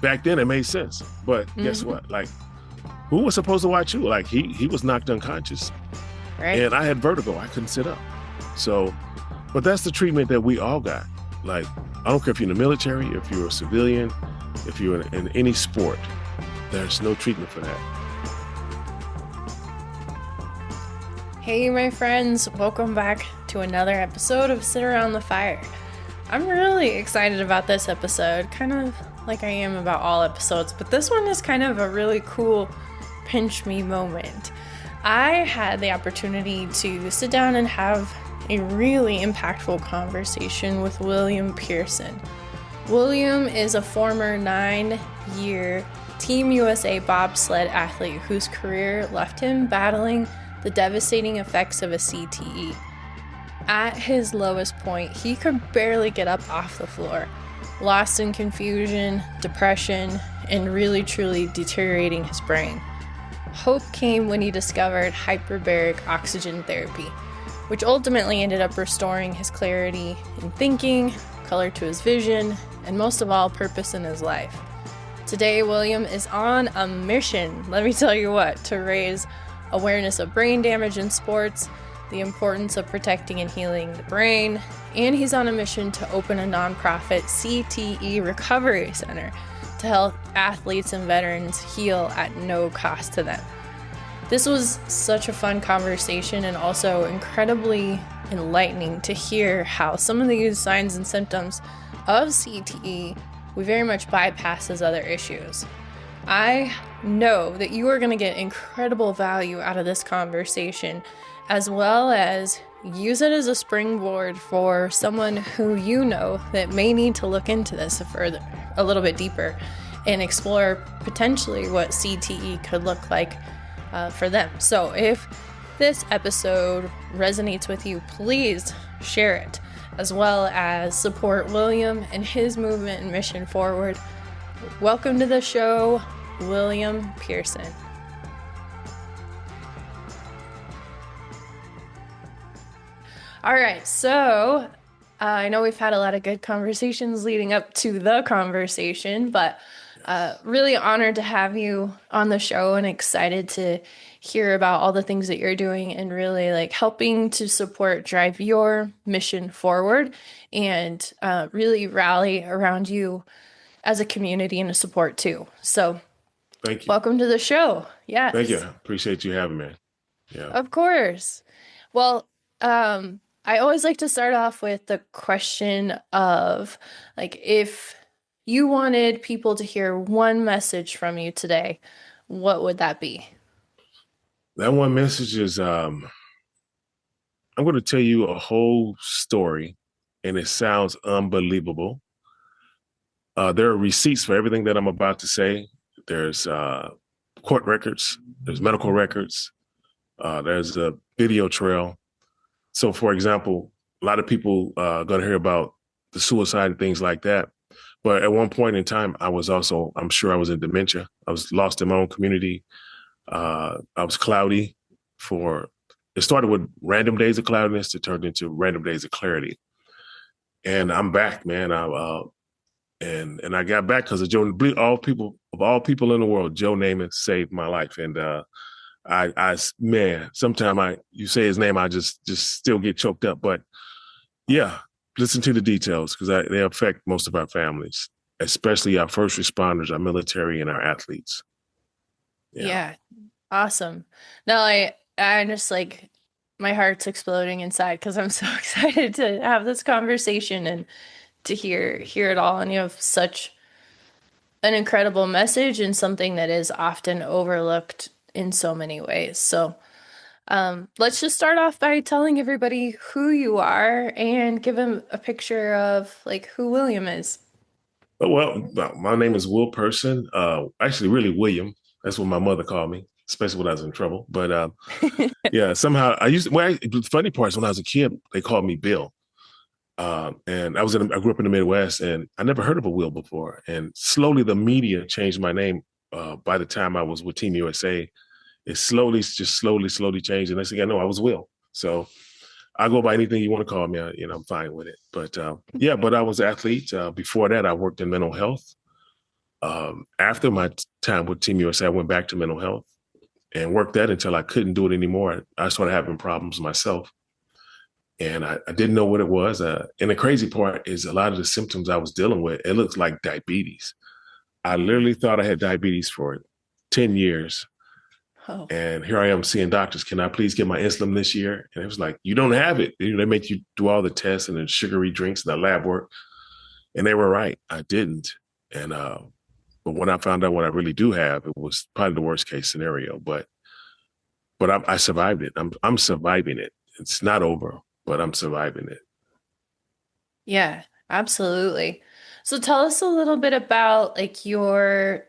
back then it made sense. But guess what? Like, who was supposed to watch you? Like, he was knocked unconscious, Right. and I had vertigo. I couldn't sit up. So, but that's the treatment that we all got. Like, I don't care if you're in the military, if you're a civilian, if you're in any sport, there's no treatment for that. Hey, my friends, welcome back to another episode of Sit Around the Fire. I'm really excited about this episode, kind of like I am about all episodes, but this one is kind of a really cool pinch me moment. I had the opportunity to sit down and have a really impactful conversation with William Pearson. William is a former 9-year Team USA bobsled athlete whose career left him battling the devastating effects of a CTE. At his lowest point, he could barely get up off the floor, lost in confusion, depression, and really truly deteriorating his brain. Hope came when he discovered hyperbaric oxygen therapy, which ultimately ended up restoring his clarity in thinking, color to his vision, and most of all, purpose in his life. Today, William is on a mission, let me tell you what, to raise awareness of brain damage in sports, the importance of protecting and healing the brain, and he's on a mission to open a nonprofit CTE recovery center to help athletes and veterans heal at no cost to them. This was such a fun conversation and also incredibly enlightening to hear how some of these signs and symptoms of CTE we very much bypass as other issues. I know that you are going to get incredible value out of this conversation, as well as use it as a springboard for someone who you know that may need to look into this further, a little bit deeper, and explore potentially what CTE could look like for them. So if this episode resonates with you, please share it, as well as support William and his movement and mission forward. Welcome to the show, William Pearson. All right, so I know we've had a lot of good conversations leading up to the conversation, but really honored to have you on the show and excited to hear about all the things that you're doing and really like helping to support, drive your mission forward and really rally around you as a community and a support too. So Thank you. Welcome to the show. Yes. Thank you. Appreciate you having me. Yeah. Of course. Well, I always like to start off with the question of like, if you wanted people to hear one message from you today, what would that be? That one message is I'm going to tell you a whole story, and it sounds unbelievable. There are receipts for everything that I'm about to say. There's court records, there's medical records, there's a video trail. So, for example, a lot of people are going to hear about the suicide and things like that. But at one point in time, I'm sure I was in dementia. I was lost in my own community. I was cloudy it started with random days of cloudiness. It turned into random days of clarity. And I'm back, man. And I got back because of Joe. Of all people in the world, Joe Namath saved my life. And sometimes you say his name, I just still get choked up. But yeah, listen to the details because they affect most of our families, especially our first responders, our military, and our athletes. Yeah. Awesome. No, I just like my heart's exploding inside because I'm so excited to have this conversation and to hear it all. And you have such an incredible message and something that is often overlooked in so many ways. So let's just start off by telling everybody who you are and give them a picture of like who William is. Well, my name is Will Person. Actually, really William. That's what my mother called me, especially when I was in trouble. But yeah, somehow the funny part is when I was a kid, they called me Bill. And I grew up in the Midwest, and I never heard of a Will before. And slowly the media changed my name. By the time I was with Team USA, it slowly changed. And next thing I know, I was Will. So I go by anything you want to call me. I'm fine with it. But but I was an athlete. Before that, I worked in mental health. After my time with Team USA, I went back to mental health and worked that until I couldn't do it anymore. I started having problems myself, and I didn't know what it was. And the crazy part is a lot of the symptoms I was dealing with, it looks like diabetes. I literally thought I had diabetes for 10 years. Oh, And here I am seeing doctors. Can I please get my insulin this year? And it was like, you don't have it. They make you do all the tests and the sugary drinks and the lab work. And they were right. I didn't. And but when I found out what I really do have, it was probably the worst case scenario. But I survived it. I'm surviving it. It's not over, but I'm surviving it. yeah, absolutely. So tell us a little bit about like your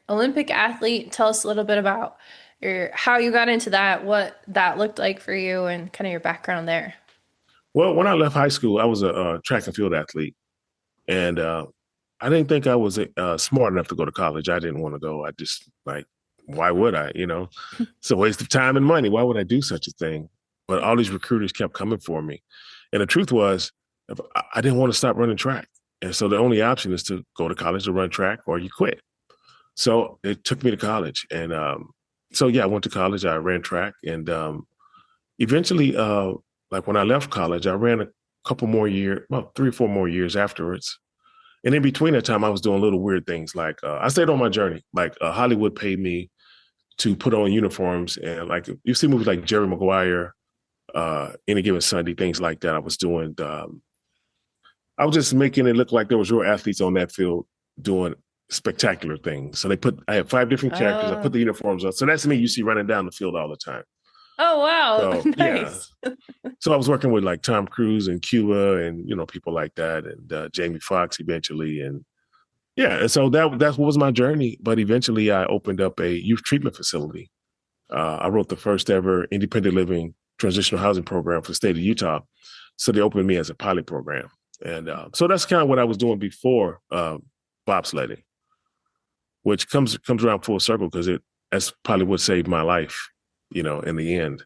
Olympic athlete. Tell us a little bit about your how you got into that, what that looked like for you, and kind of your background there. Well, when I left high school, I was a track and field athlete, and I didn't think I was smart enough to go to college. I didn't want to go. I just like, why would I? It's a waste of time and money. Why would I do such a thing? But all these recruiters kept coming for me, and the truth was, I didn't want to stop running track, and so the only option is to go to college to run track, or you quit. So it took me to college, and so yeah, I went to college. I ran track, and eventually, like when I left college, I ran a couple more years, well, 3 or 4 more years afterwards. And in between that time, I was doing little weird things. Like I stayed on my journey. Like Hollywood paid me to put on uniforms, and like you see movies like Jerry Maguire, Any Given Sunday, things like that. I was doing. I was just making it look like there was real athletes on that field doing spectacular things. So I had 5 different characters. I put Oh, the uniforms on. So that's me. You see running down the field all the time. oh wow, So yeah. nice. So I was working with like Tom Cruise and Cuba and people like that, and Jamie Foxx eventually, and yeah. And so that's what was my journey. But eventually, I opened up a youth treatment facility. I wrote the first ever independent living transitional housing program for the state of Utah. So they opened me as a pilot program, and so that's kind of what I was doing before bobsledding, which comes around full circle because that's probably what saved my life. In the end,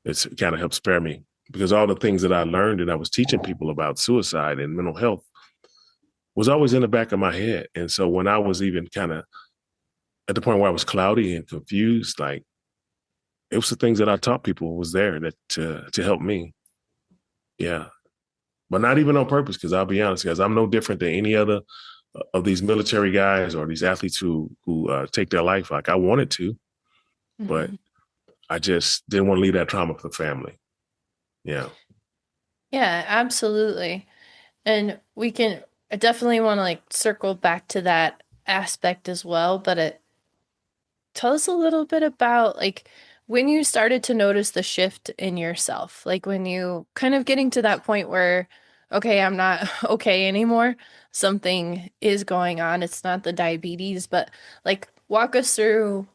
it kind of helped spare me because all the things that I learned and I was teaching people about suicide and mental health was always in the back of my head. And so when I was even kind of at the point where I was cloudy and confused, like it was the things that I taught people was there that to help me. Yeah. But not even on purpose, because I'll be honest, guys, I'm no different than any other of these military guys or these athletes who take their life. Like I wanted to, but Mhm. I just didn't want to leave that trauma for the family. Yeah. Yeah, absolutely. And I definitely want to like circle back to that aspect as well, but tell us a little bit about like when you started to notice the shift in yourself, like when you kind of getting to that point where, okay, I'm not okay anymore. Something is going on. It's not the diabetes, but like walk us through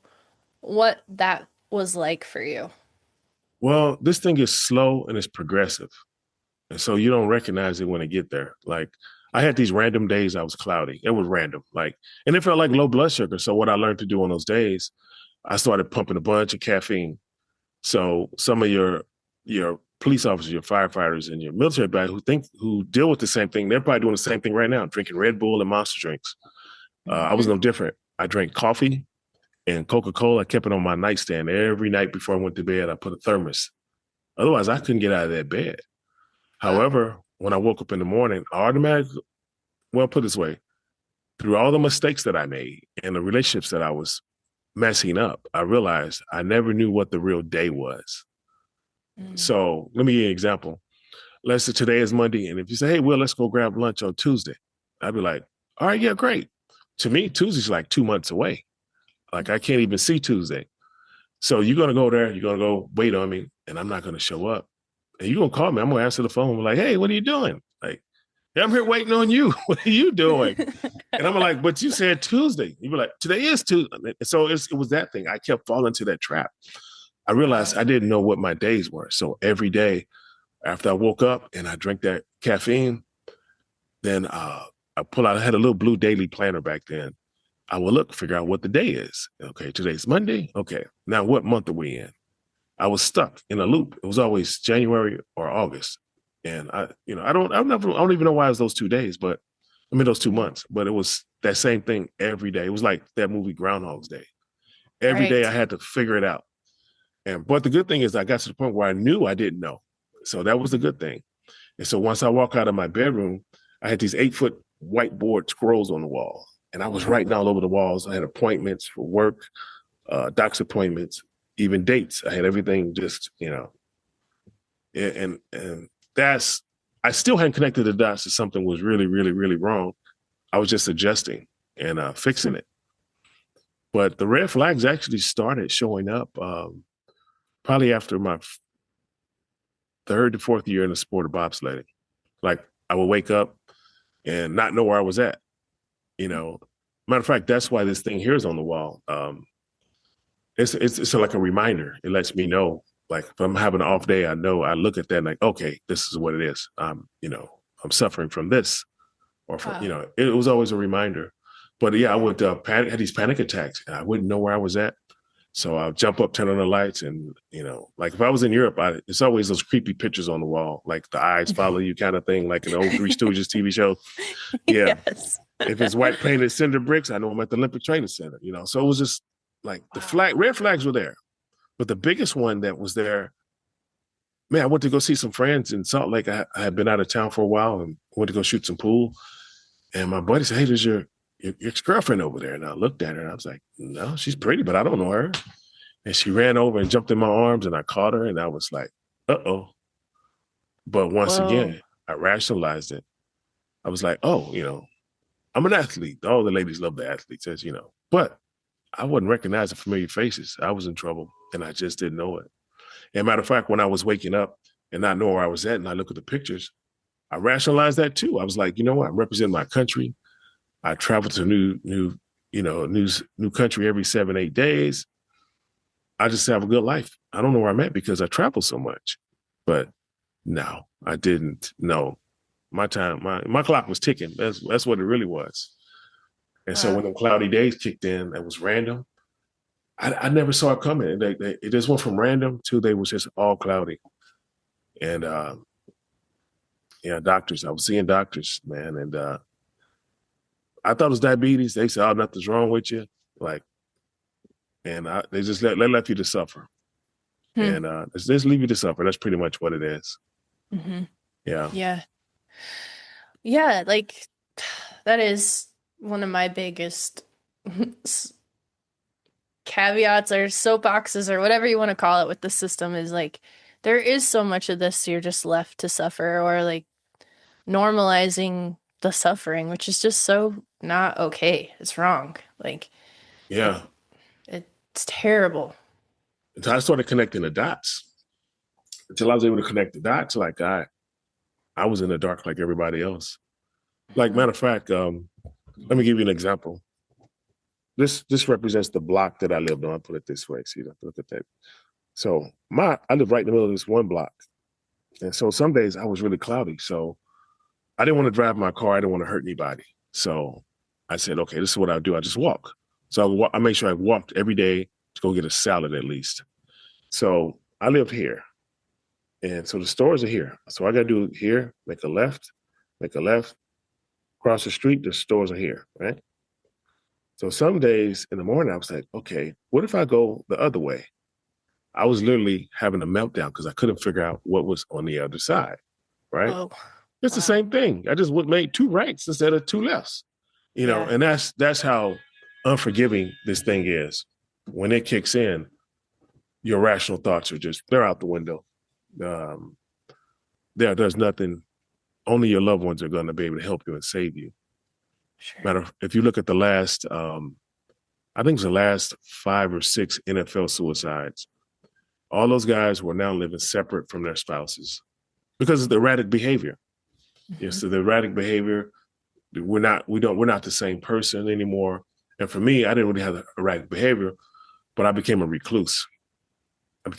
what that was like for you. Well, this thing is slow and it's progressive. And so you don't recognize it when it get there. Like I had these random days I was cloudy. It was random. And it felt like low blood sugar. So what I learned to do on those days, I started pumping a bunch of caffeine. So some of your police officers, your firefighters, and your military guys who deal with the same thing, they're probably doing the same thing right now, drinking Red Bull and Monster drinks. I was Hmm. no different. I drank coffee and Coca-Cola. I kept it on my nightstand every night before I went to bed. I put a thermos. Otherwise, I couldn't get out of that bed. Wow. However, when I woke up in the morning, I automatically, well, put it this way, through all the mistakes that I made and the relationships that I was messing up, I realized I never knew what the real day was. Mm. So let me give you an example. Let's say today is Monday, and if you say, "Hey, Will, let's go grab lunch on Tuesday," I'd be like, "All right, yeah, great." To me, Tuesday's like 2 months away. Like I can't even see Tuesday. So you're gonna go there, you're gonna go wait on me, and I'm not gonna show up. And you're gonna call me. I'm gonna answer the phone. I'm like, "Hey, what are you doing?" Like, "Yeah, I'm here waiting on you. What are you doing?" And I'm like, "But you said Tuesday." You were like, "Today is Tuesday." So it was that thing. I kept falling into that trap. I realized Wow. I didn't know what my days were. So every day after I woke up and I drank that caffeine, then I pull out. I had a little blue daily planner back then. I will figure out what the day is. Okay, today's Monday. Okay, now what month are we in? I was stuck in a loop. It was always January or August, and I don't even know why it was those 2 days, but I mean, those 2 months, but it was that same thing every day. It was like that movie Groundhog's Day. Every day I Right. had to figure it out. But the good thing is I got to the point where I knew I didn't know. So that was the good thing. And so once I walk out of my bedroom, I had these 8-foot whiteboard scrolls on the wall. And I was writing all over the walls. I had appointments for work, doc's appointments, even dates. I had everything just, and that's, I still hadn't connected the dots that something was really, really, really wrong. I was just adjusting and fixing it. But the red flags actually started showing up probably after my third to fourth year in the sport of bobsledding. Like I would wake up and not know where I was at. Matter of fact, that's why this thing here is on the wall. It's like a reminder. It lets me know, like if I'm having an off day, I know I look at that and like, okay, this is what it is. I'm suffering from this, or from, it was always a reminder. But yeah, I would had these panic attacks and I wouldn't know where I was at. So I'll jump up, turn on the lights, and like if I was in Europe, it's always those creepy pictures on the wall, like the eyes follow you kind of thing, like an old Three Stooges TV show. Yeah. Yes. If it's white painted cinder bricks, I know I'm at the Olympic Training Center. So it was just like the red flags were there, but the biggest one that was there, man, I went to go see some friends in Salt Lake. I had been out of town for a while and went to go shoot some pool, and my buddy said, "Hey, there's your ex-girlfriend over there." And I looked at her and I was like, "No, she's pretty, but I don't know her." And she ran over and jumped in my arms and I caught her and I was like, uh-oh. But once again, I rationalized it. I was like, oh, I'm an athlete. All the ladies love the athletes, as but I wasn't recognizing familiar faces. I was in trouble and I just didn't know it. And matter of fact, when I was waking up and not knowing where I was at and I look at the pictures, I rationalized that too. I was like, you know what? I'm representing my country. I travel to new country every 7-8 days. I just have a good life. I don't know where I'm at because I travel so much. But no, I didn't know. My time, my clock was ticking. That's what it really was. And so when the cloudy days kicked in, it was random. I never saw it coming. It just went from random to they was just all cloudy. And doctors. I was seeing doctors, man. And I thought it was diabetes. They said, oh, nothing's wrong with you. They just left you to suffer. And just leave you to suffer. That's pretty much what it is. Mm-hmm. Yeah. Yeah. Yeah. Like that is one of my biggest caveats or soapboxes or whatever you want to call it with the system is like, there is so much of this you're just left to suffer, or like normalizing the suffering, which is just so not okay. It's wrong. Like, yeah, it's terrible. So I started connecting the dots. Until I was able to connect the dots, like I was in the dark like everybody else. Like, matter of fact, let me give you an example. This represents the block that I lived on. I'll put it this way. See, look at that. So I live right in the middle of this one block. And so some days I was really cloudy. So I didn't want to drive my car. I didn't want to hurt anybody. So I said, okay, this is what I'll do. I just walk. So I made sure I walked every day to go get a salad at least. So I lived here. And so the stores are here. So I got to do here, make a left, cross the street, the stores are here, right? So some days in the morning, I was like, okay, what if I go the other way? I was literally having a meltdown because I couldn't figure out what was on the other side, right? Oh, it's the same thing. I just made 2 rights instead of 2 lefts, and that's how unforgiving this thing is. When it kicks in, your rational thoughts are they're out the window. There's nothing, only your loved ones are going to be able to help you and save you. Sure. If you look at the last, I think it was the last 5 or 6 NFL suicides, all those guys were now living separate from their spouses because of the erratic behavior. Mm-hmm. Yes, so the erratic behavior, we're not the same person anymore. And for me, I didn't really have the erratic behavior, but I became a recluse. You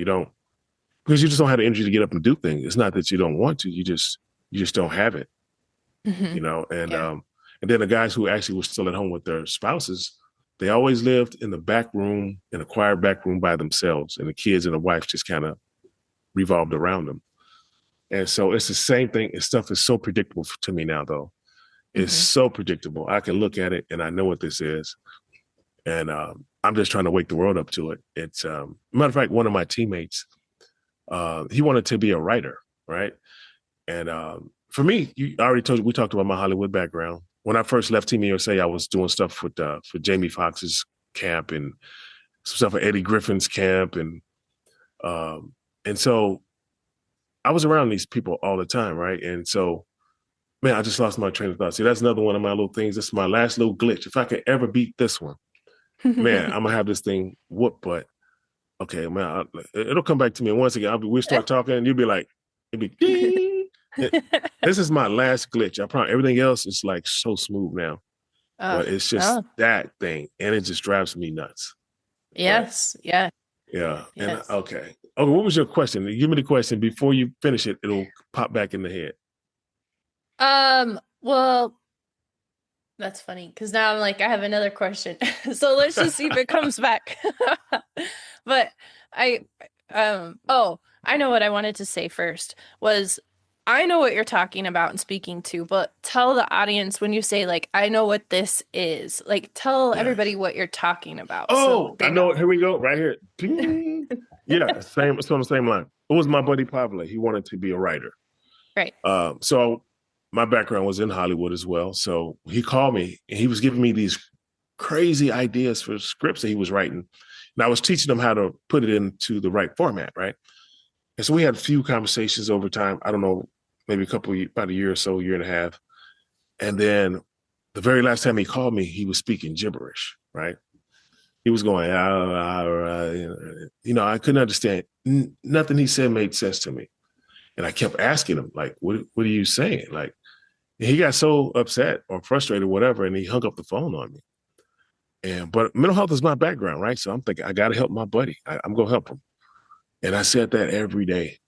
don't, because you just don't have the energy to get up and do things. It's not that you don't want to, you just don't have it. Mm-hmm. And then the guys who actually were still at home with their spouses, they always lived in the back room, in a quiet back room by themselves. And the kids and the wife just kind of revolved around them. And so it's the same thing. And stuff is so predictable to me now, though. It's Hmm. so predictable. I can look at it and I know what this is. And I'm just trying to wake the world up to it. It's matter of fact, one of my teammates, he wanted to be a writer, right? And for me, I already told you, we talked about my Hollywood background. When I first left Team USA, I was doing stuff with for Jamie Foxx's camp and some stuff for Eddie Griffin's camp, um, and so I was around these people all the time, right? And so, man, I just lost my train of thought. See, that's another one of my little things. This is my last little glitch. If I could ever beat this one, man, I'm gonna have this thing whoop butt. Okay, man, it'll come back to me. And once again, we start talking, and you'll be like, it'll be ding. This is my last glitch. I promise. Everything else is like so smooth now, but it's just Oh, that thing, and it just drives me nuts. But yes, yeah, yeah, and yes. okay, what was your question? Give me the question before you finish it. It'll pop back in the head. Well, that's funny because now I'm like, I have another question. So let's just see if it comes back. But I, oh, I know what I wanted to say first was I know what you're talking about and speaking to, but tell the audience when you say like, I know what this is, like tell everybody Yes. what you're talking about so Oh, I they know know. it. Here we go. Right here. Ping. Yeah, same. It's on the same line. It was my buddy Pablo. He wanted to be a writer. Right. So my background was in Hollywood as well. So he called me and he was giving me these crazy ideas for scripts that he was writing. And I was teaching him how to put it into the right format, right? And so we had a few conversations over time. I don't know, maybe about a year or so, year and a half. And then the very last time he called me, he was speaking gibberish, right? He was going, I couldn't understand. Nothing he said made sense to me. And I kept asking him, like, what are you saying? Like, he got so upset or frustrated, or whatever, and he hung up the phone on me. But mental health is my background, right? So I'm thinking, I got to help my buddy. I'm going to help him. And I said that every day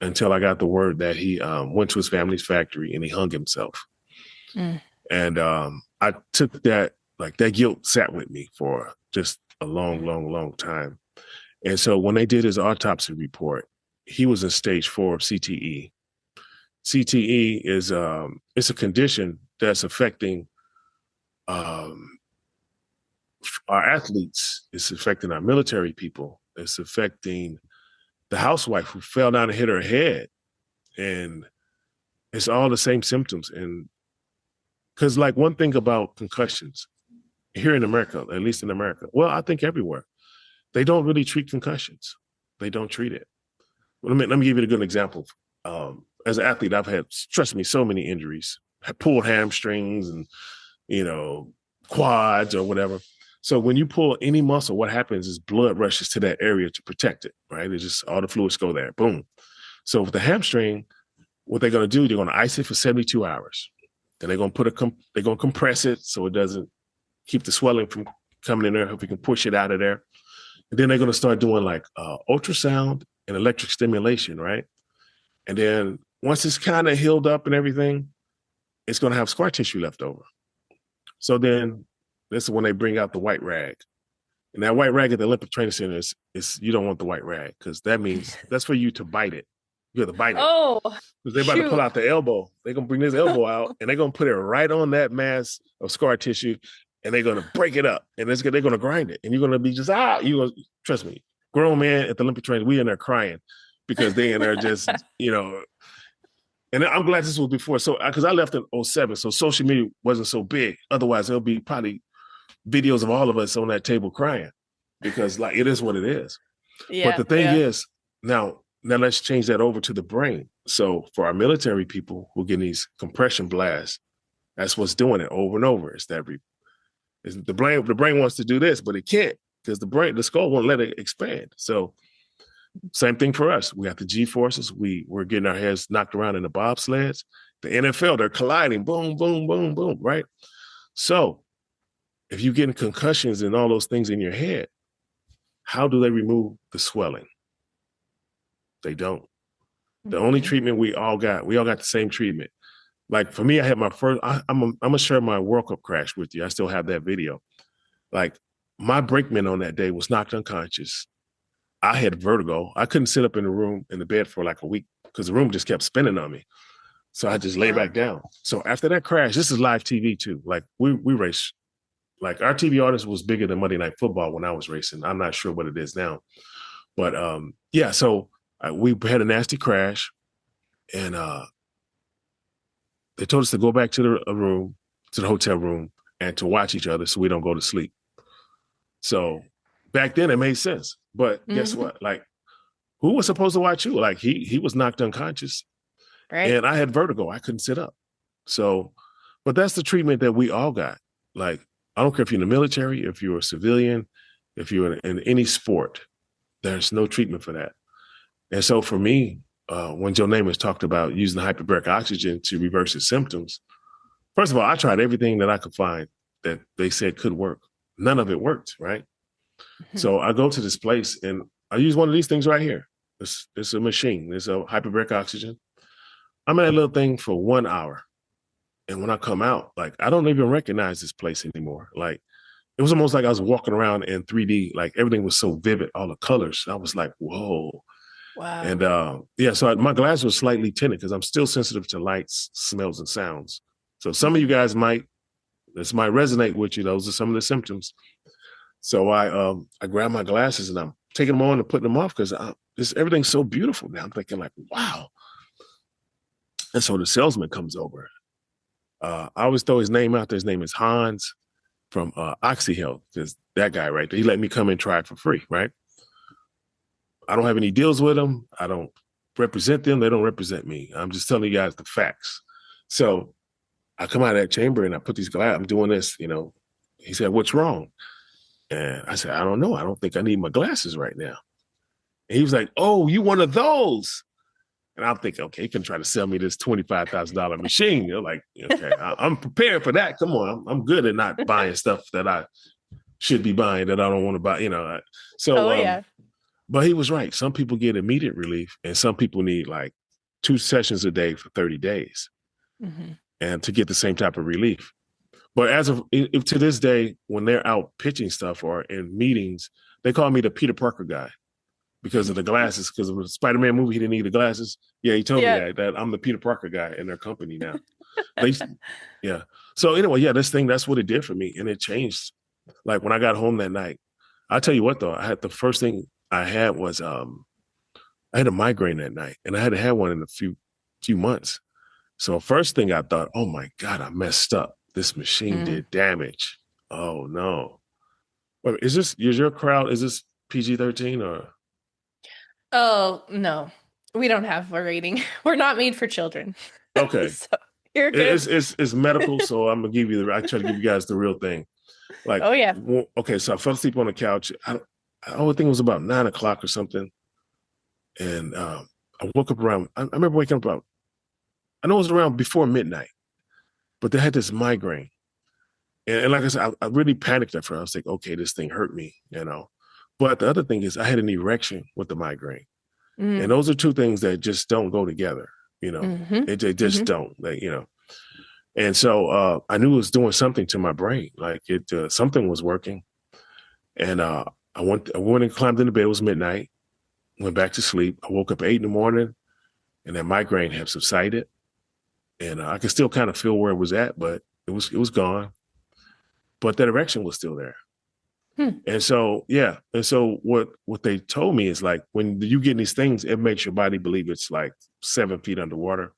until I got the word that he went to his family's factory and he hung himself. Mm. And I took that, like that guilt sat with me for just a long, long, long time. And so when they did his autopsy report, he was in stage 4 of CTE. CTE is it's a condition that's affecting our athletes. It's affecting our military people. It's affecting the housewife who fell down and hit her head, and it's all the same symptoms. And because, like, one thing about concussions here in America, at least in America, well, I think everywhere, they don't really treat concussions. They don't treat it. Let me give you a good example. As an athlete, I've had, trust me, so many injuries. I pulled hamstrings and, you know, quads or whatever. So when you pull any muscle, what happens is blood rushes to that area to protect it, right? It's just all the fluids go there. Boom. So with the hamstring, what they're going to do, they're going to ice it for 72 hours. Then they're going to they're going to compress it so it doesn't keep the swelling from coming in there. If we can push it out of there. And then they're going to start doing like ultrasound and electric stimulation, right? And then once it's kind of healed up and everything, it's going to have scar tissue left over. So then this is when they bring out the white rag. And that white rag at the Olympic Training Center is you don't want the white rag because that means that's for you to bite it. You have to bite it. Oh, Because they're about to pull out the elbow. They're going to bring this elbow out and they're going to put it right on that mass of scar tissue and they're going to break it up and they're going to grind it. And you're going to be just, trust me, grown man at the Olympic Training, we in there crying because they in there just, and I'm glad this was before. So, because I left in 07, so social media wasn't so big. Otherwise, there'll be probably videos of all of us on that table crying because, like, it is what it is. yeah. But the thing is, now let's change that over to the brain. So, for our military people who get these compression blasts, that's what's doing it over and over. It's that the brain wants to do this, but it can't because the skull won't let it expand. So, same thing for us. We got the G forces. We're getting our heads knocked around in the bobsleds. The NFL, they're colliding, boom, boom, boom, boom, right? So if you're getting concussions and all those things in your head, how do they remove the swelling? They don't. The only treatment we all got the same treatment. Like for me, I had my first, I'm gonna share my World Cup crash with you. I still have that video. Like my brakeman on that day was knocked unconscious. I had vertigo. I couldn't sit up in the bed for like a week. because the room just kept spinning on me. So I just lay back down. So after that crash, this is live TV too. Like we race, like our TV audience was bigger than Monday Night Football when I was racing. I'm not sure what it is now, but yeah. So we had a nasty crash, and they told us to go back to the room, to the hotel room, and to watch each other so we don't go to sleep. So back then it made sense. But guess what? Like, who was supposed to watch you? Like he was knocked unconscious. Right. And I had vertigo. I couldn't sit up. So, but that's the treatment that we all got. Like, I don't care if you're in the military, if you're a civilian, if you're in any sport, there's no treatment for that. And so for me, when Joe Namath talked about using hyperbaric oxygen to reverse his symptoms, first of all, I tried everything that I could find that they said could work. None of it worked, right? So I go to this place and I use one of these things right here. It's a machine. It's a hyperbaric oxygen. I'm in that little thing for 1 hour. And when I come out, like, I don't even recognize this place anymore. Like, it was almost like I was walking around in 3D. Like, everything was so vivid, all the colors. I was like, whoa. Wow. And yeah, so my glass was slightly tinted because I'm still sensitive to lights, smells, and sounds. So some of you guys this might resonate with you. Those are some of the symptoms. So I grab my glasses and I'm taking them on and putting them off because everything's so beautiful now. I'm thinking like, wow. And so the salesman comes over. I always throw his name out there. His name is Hans from OxyHealth. Because that guy right there, he let me come and try it for free, right? I don't have any deals with them. I don't represent them. They don't represent me. I'm just telling you guys the facts. So I come out of that chamber and I put these glasses. I'm doing this, you know. He said, "What's wrong?" And I said, "I don't know. I don't think I need my glasses right now." And he was like, "Oh, you one of those?" And I'm thinking, okay, he can try to sell me this $25,000 machine. You're like, okay, I'm prepared for that. Come on, I'm good at not buying stuff that I should be buying that I don't want to buy, you know. So, yeah. But he was right. Some people get immediate relief, and some people need like 2 sessions a day for 30 days, and to get the same type of relief. But if to this day, when they're out pitching stuff or in meetings, they call me the Peter Parker guy. Because of the glasses, because of the Spider-Man movie, he didn't need the glasses. Yeah, he told me that I'm the Peter Parker guy in their company now. Yeah. So anyway, yeah, that's what it did for me. And it changed. Like when I got home that night, I'll tell you what though, the first thing I had was I had a migraine that night and I hadn't had one in a few months. So first thing I thought, oh my God, I messed up. This machine did damage. Oh no. Wait, is your crowd, is this PG-13 or? Oh, no. We don't have a rating. We're not made for children. Okay. So you're good. It's medical, so I'm gonna give you I try to give you guys the real thing. Like, oh yeah. Okay, so I fell asleep on the couch. I would think it was about 9:00 or something, and I woke up around. I remember waking up about. I know it was around before midnight, but they had this migraine, and like I said, I really panicked at first. I was like, okay, this thing hurt me, you know. But the other thing is, I had an erection with the migraine, and those are two things that just don't go together. You know, they just don't. You know, and so I knew it was doing something to my brain. Like something was working, and I went and climbed into bed. It was midnight. Went back to sleep. I woke up 8 a.m, and that migraine had subsided, and I could still kind of feel where it was at, but it was gone. But that erection was still there. And so, yeah. And so what they told me is like, when you get these things, it makes your body believe it's like 7 feet underwater,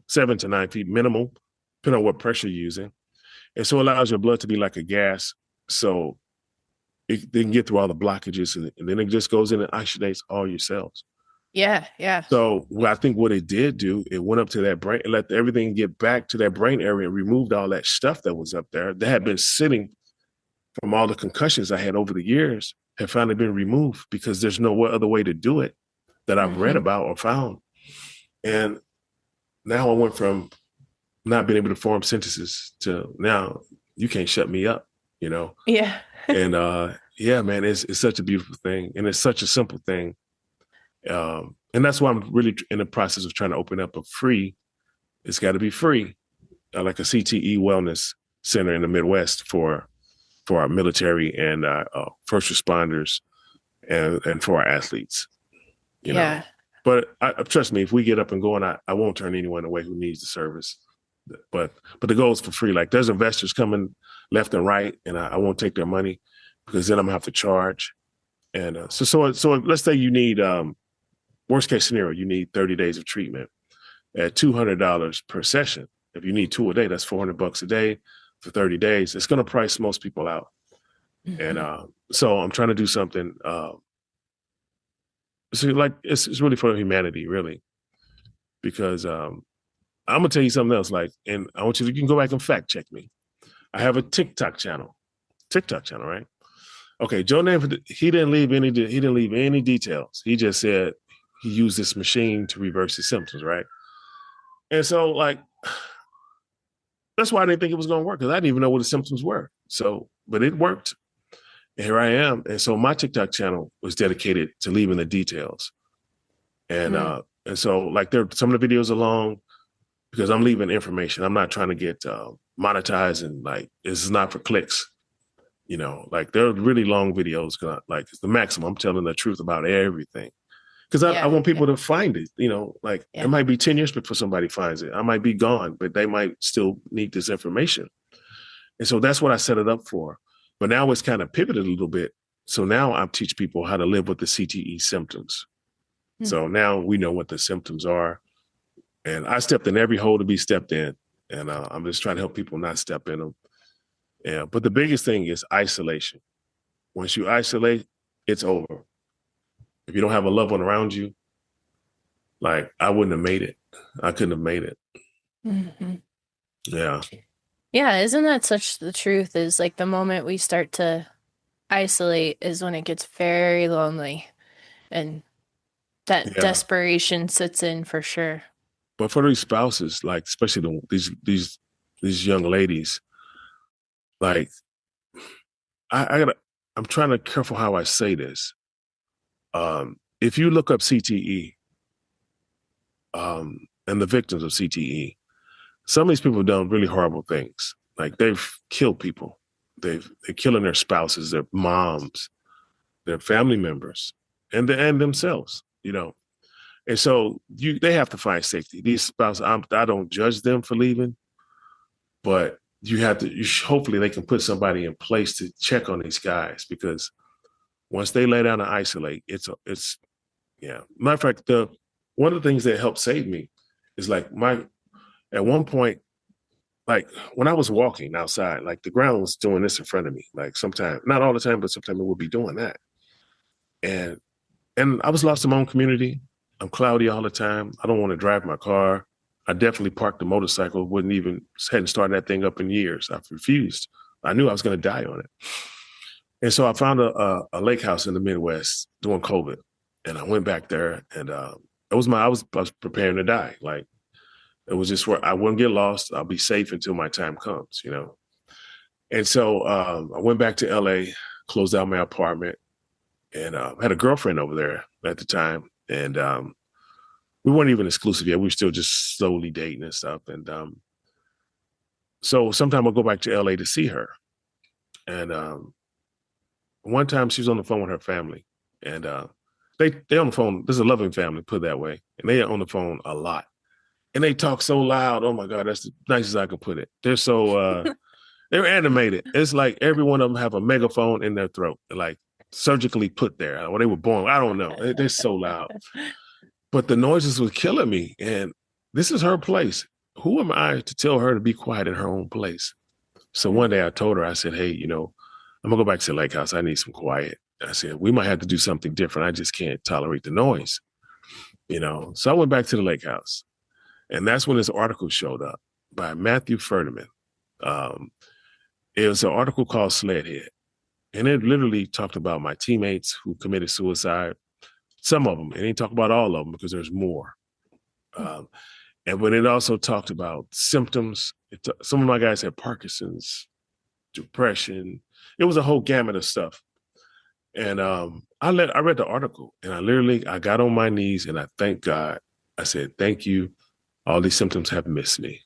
7 to 9 feet minimal, depending on what pressure you're using. And so it allows your blood to be like a gas. So they can get through all the blockages and then it just goes in and oxygenates all your cells. Yeah. Yeah. So I think what it did do, it went up to that brain and let everything get back to that brain area and removed all that stuff that was up there that had been sitting from all the concussions I had over the years have finally been removed because there's no other way to do it that I've read about or found. And now I went from not being able to form sentences to now you can't shut me up, you know? Yeah. And yeah, man, it's such a beautiful thing. And it's such a simple thing. And that's why I'm really in the process of trying to open up a free, it's got to be free, like a CTE wellness center in the Midwest for our military and first responders and for our athletes. You know? But trust me, if we get up and going, I won't turn anyone away who needs the service. But the goal is for free. Like there's investors coming left and right, and I won't take their money because then I'm gonna have to charge. And so let's say you need worst case scenario, you need 30 days of treatment at $200 per session. If you need two a day, that's $400 a day for 30 days. It's gonna price most people out. And so I'm trying to do something. So like it's really for humanity, really, because I'm gonna tell you something else. Like, and I want you can go back and fact check me. I have a TikTok channel, right? Okay, Joe Nanford, he didn't leave any details. He just said he used this machine to reverse his symptoms, right? And so, like, that's why I didn't think it was going to work because I didn't even know what the symptoms were. So, but it worked. And here I am. And so my TikTok channel was dedicated to leaving the details. And so, like, there some of the videos are long because I'm leaving information. I'm not trying to get monetized and like this is not for clicks. You know, like they're really long videos. Like it's the maximum. I'm telling the truth about everything because I want people to find it. You know, like it might be 10 years before somebody finds it. I might be gone, but they might still need this information. And so that's what I set it up for. But now it's kind of pivoted a little bit. So now I teach people how to live with the CTE symptoms. So now we know what the symptoms are. And I stepped in every hole to be stepped in. And I'm just trying to help people not step in them. Yeah. But the biggest thing is isolation. Once you isolate, it's over. If you don't have a loved one around you, like I wouldn't have made it. I couldn't have made it. Mm-hmm. Yeah. Yeah. Isn't that such the truth is like the moment we start to isolate is when it gets very lonely and that desperation sits in for sure. But for these spouses, like especially these young ladies, like I'm trying to be careful how I say this. If you look up CTE, and the victims of CTE, some of these people have done really horrible things. Like they've killed people. They're killing their spouses, their moms, their family members, and themselves, you know. And so they have to find safety. These spouses, I don't judge them for leaving, but hopefully they can put somebody in place to check on these guys because once they lay down and isolate, it's yeah. Matter of fact, one of the things that helped save me is like at one point, like when I was walking outside, like the ground was doing this in front of me. Like sometimes, not all the time, but sometimes it would be doing that. And I was lost in my own community. I'm cloudy all the time. I don't want to drive my car. I definitely parked the motorcycle. Hadn't started that thing up in years. I've refused. I knew I was going to die on it. And so I found a lake house in the Midwest during COVID, and I went back there, and I was preparing to die. Like it was just where I wouldn't get lost. I'll be safe until my time comes, you know. And so I went back to LA, closed out my apartment, and had a girlfriend over there at the time, and we weren't even exclusive yet. We were still just slowly dating and stuff. And so sometime I'll go back to LA to see her, and one time she was on the phone with her family, and they on the phone. This is a loving family, put it that way, and they are on the phone a lot, and they talk so loud. Oh my God, that's the nicest I can put it. They're so they're animated. It's like every one of them have a megaphone in their throat, like surgically put there. Or they were born. I don't know. They're so loud, but the noises were killing me. And this is her place. Who am I to tell her to be quiet in her own place? So one day I told her, I said, hey, you know, I'm gonna go back to the lake house. I need some quiet. I said, we might have to do something different. I just can't tolerate the noise, you know? So I went back to the lake house, and that's when this article showed up by Matthew Furtiman. It was an article called Sledhead, and it literally talked about my teammates who committed suicide, some of them, and he talked about all of them because there's more. But it also talked about symptoms. Some of my guys had Parkinson's, depression. It was a whole gamut of stuff. And I read the article, and I got on my knees and I thanked God. I said, thank you. All these symptoms have missed me.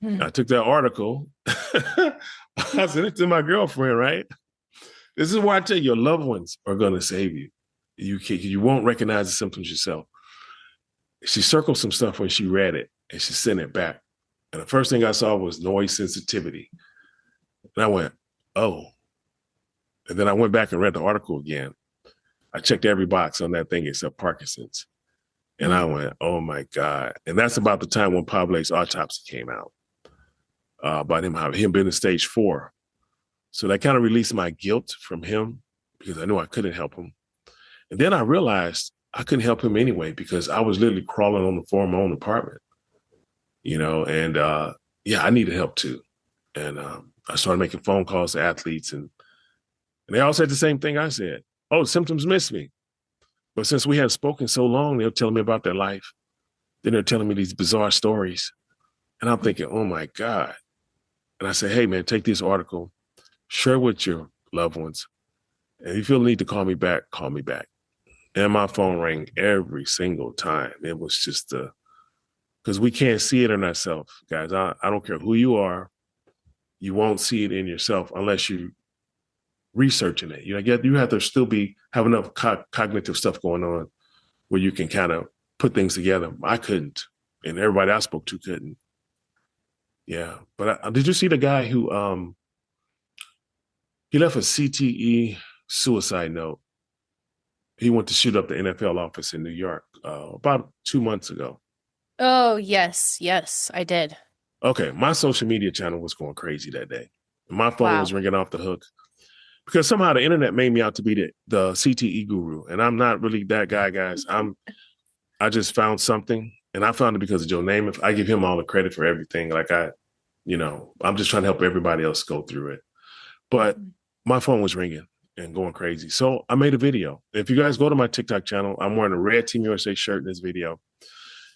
I took that article. I sent it to my girlfriend, right? This is why I tell you, your loved ones are going to save you. You won't recognize the symptoms yourself. She circled some stuff when she read it and she sent it back. And the first thing I saw was noise sensitivity. And I went, oh. And then I went back and read the article again. I checked every box on that thing except Parkinson's. And I went, oh my God. And that's about the time when Pablo's autopsy came out, about him being in stage 4. So that kind of released my guilt from him because I knew I couldn't help him. And then I realized I couldn't help him anyway because I was literally crawling on the floor of my own apartment, and I needed help too. And I started making phone calls to athletes and they all said the same thing I said. Oh, the symptoms miss me. But since we had spoken so long, they were telling me about their life. Then they're telling me these bizarre stories. And I'm thinking, oh my God. And I said, hey man, take this article, share with your loved ones. And if you feel the need to call me back, call me back. And my phone rang every single time. It was just because we can't see it in ourselves, guys. I don't care who you are. You won't see it in yourself unless you researching it. You have to still have enough cognitive stuff going on where you can kind of put things together. I couldn't, and everybody I spoke to couldn't. Yeah, but did you see the guy who he left a CTE suicide note? He went to shoot up the NFL office in New York about 2 months ago. Oh, yes, I did. Okay, my social media channel was going crazy that day. My phone was ringing off the hook because somehow the internet made me out to be the CTE guru, and I'm not really that guy, guys. I just found something, and I found it because of Joe Namath. I give him all the credit for everything. Like I'm just trying to help everybody else go through it. But my phone was ringing and going crazy. So I made a video. If you guys go to my TikTok channel, I'm wearing a red Team USA shirt in this video,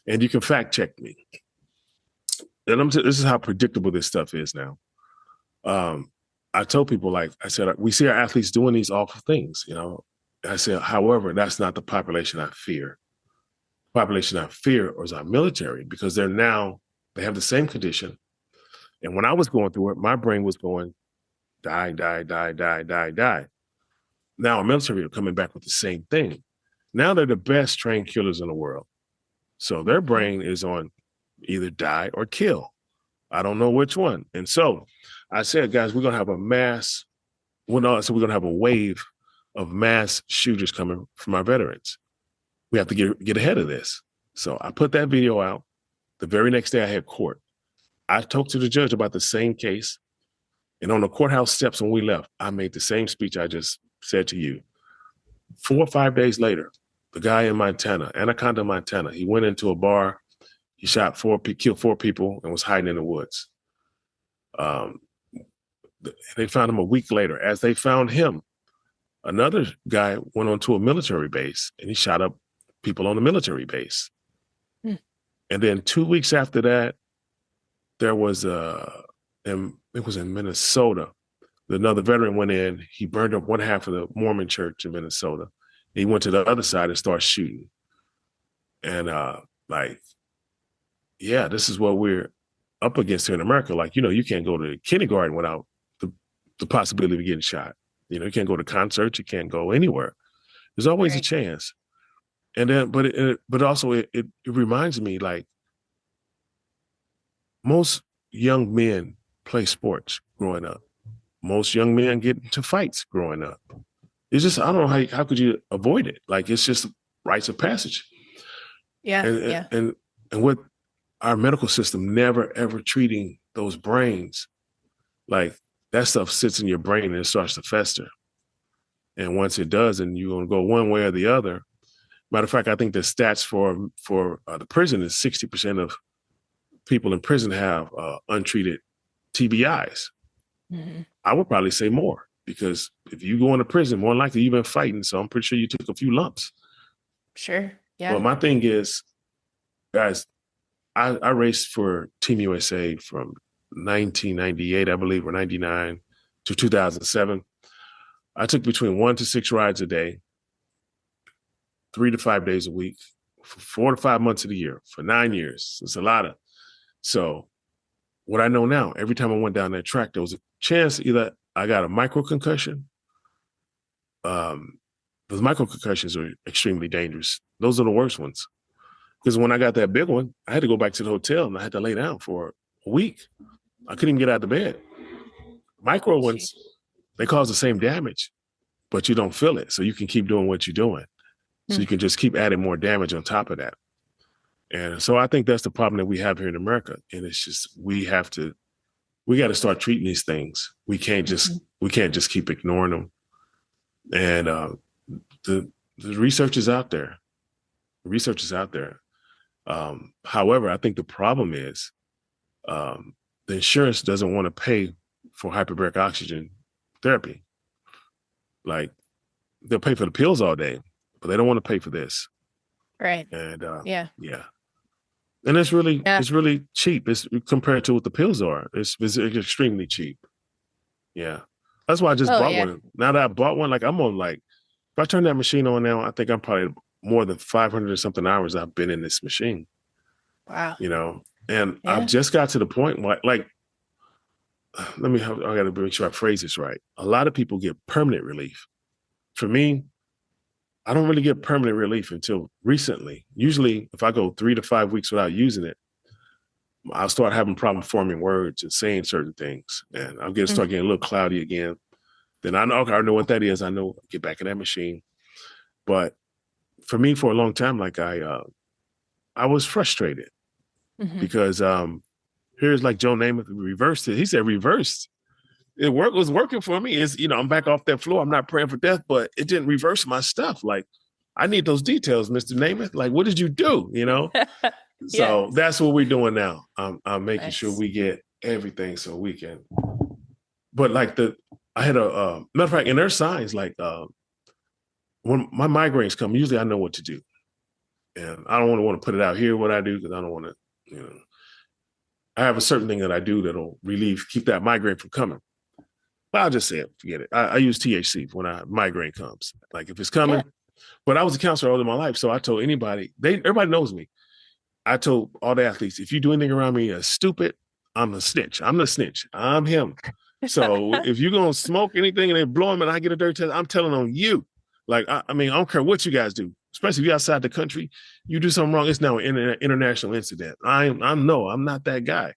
and you can fact check me. And this is how predictable this stuff is now. I told people, like I said, we see our athletes doing these awful things, I said, however, that's not the population I fear. The population I fear is our military because they have the same condition. And when I was going through it, my brain was going, die, die, die, die, die, die. Now our military are coming back with the same thing. Now they're the best trained killers in the world. So their brain is on either die or kill. I don't know which one. And so I said, guys, we're going to have we're going to have a wave of mass shooters coming from our veterans. We have to get ahead of this. So I put that video out. The very next day I had court. I talked to the judge about the same case. And on the courthouse steps when we left, I made the same speech I just said to you. 4 or 5 days later, the guy in Montana, Anaconda, Montana, he went into a bar. He killed 4 people and was hiding in the woods. They found him a week later. As they found him, another guy went onto a military base and he shot up people on the military base. And then 2 weeks after that, there was and it was in Minnesota. Another veteran went in. He burned up one half of the Mormon church in Minnesota. He went to the other side and started shooting. And this is what we're up against here in America. Like, you can't go to kindergarten without the possibility of getting shot. You can't go to concerts. You can't go anywhere. There's always a chance. And then, but also it reminds me, like, most young men play sports growing up. Most young men get into fights growing up. It's just, I don't know how could you avoid it? Like, it's just rites of passage. Yeah. And with our medical system never, ever treating those brains, like, that stuff sits in your brain and it starts to fester. And once it does, and you're going to go one way or the other. Matter of fact, I think the stats for the prison is 60% of people in prison have untreated TBIs. Mm-hmm. I would probably say more, because if you go into prison, more likely you've been fighting. So I'm pretty sure you took a few lumps. Sure. Yeah. But my thing is, guys, I raced for Team USA from 1998, I believe, or 99 to 2007. I took between 1 to 6 rides a day, 3 to 5 days a week, for 4 to 5 months of the year, for 9 years. It's a lot of. So what I know now, every time I went down that track, there was a chance either I got a micro concussion. Those micro concussions are extremely dangerous. Those are the worst ones. Because when I got that big one, I had to go back to the hotel and I had to lay down for a week. I couldn't even get out of bed. Micro Gee. ones, they cause the same damage, but you don't feel it. So you can keep doing what you're doing. So Hmm. you can just keep adding more damage on top of that. And so I think that's the problem that we have here in America. And it's just we got to start treating these things. We can't just keep ignoring them. And the the research is out there. The research is out there. However, I think the problem is the insurance doesn't want to pay for hyperbaric oxygen therapy. Like they'll pay for the pills all day, but they don't want to pay for this. Right. And Yeah. yeah, and Yeah. it's really cheap. It's compared to what the pills are. It's extremely cheap. Yeah, that's why I just Oh, bought yeah. one. Now that I bought one, like I'm on like if I turn that machine on now, I think I'm probably more than 500 or something hours I've been in this machine. Wow. You know, and I've Yeah. just got to the point where like let me I got to make sure I phrase this right. A lot of people get permanent relief. For me, I don't really get permanent relief until recently. Usually, if I go 3 to 5 weeks without using it, I'll start having problem forming words and saying certain things, and I'll Mm. start getting a little cloudy again. Then I know okay, I know what that is. I know get back in that machine. But for me, for a long time, like I was frustrated Hmm. because here's like Joe Namath reversed it. He said reversed. Was working for me. Is I'm back off that floor. I'm not praying for death, but it didn't reverse my stuff. Like I need those details, Mr. Namath. Like what did you do? Yeah. So that's what we're doing now. I'm making sure Nice. we get everything so we can. But like I had a matter of fact, and there's signs like when my migraines come, usually I know what to do, and I don't want to put it out here what I do because I don't want to. I have a certain thing that I do that'll keep that migraine from coming. But I'll just say it, forget it. I use THC when migraine comes. Like if it's Yeah. coming, but I was a counselor all of my life, so I told everybody knows me. I told all the athletes, if you do anything around me stupid, I'm the snitch. I'm the snitch. I'm him. So if you're gonna smoke anything and they blow him and I get a dirty test, I'm telling on you. Like I mean, I don't care what you guys do, especially if you're outside the country. You do something wrong, it's now an international incident. I'm not that guy.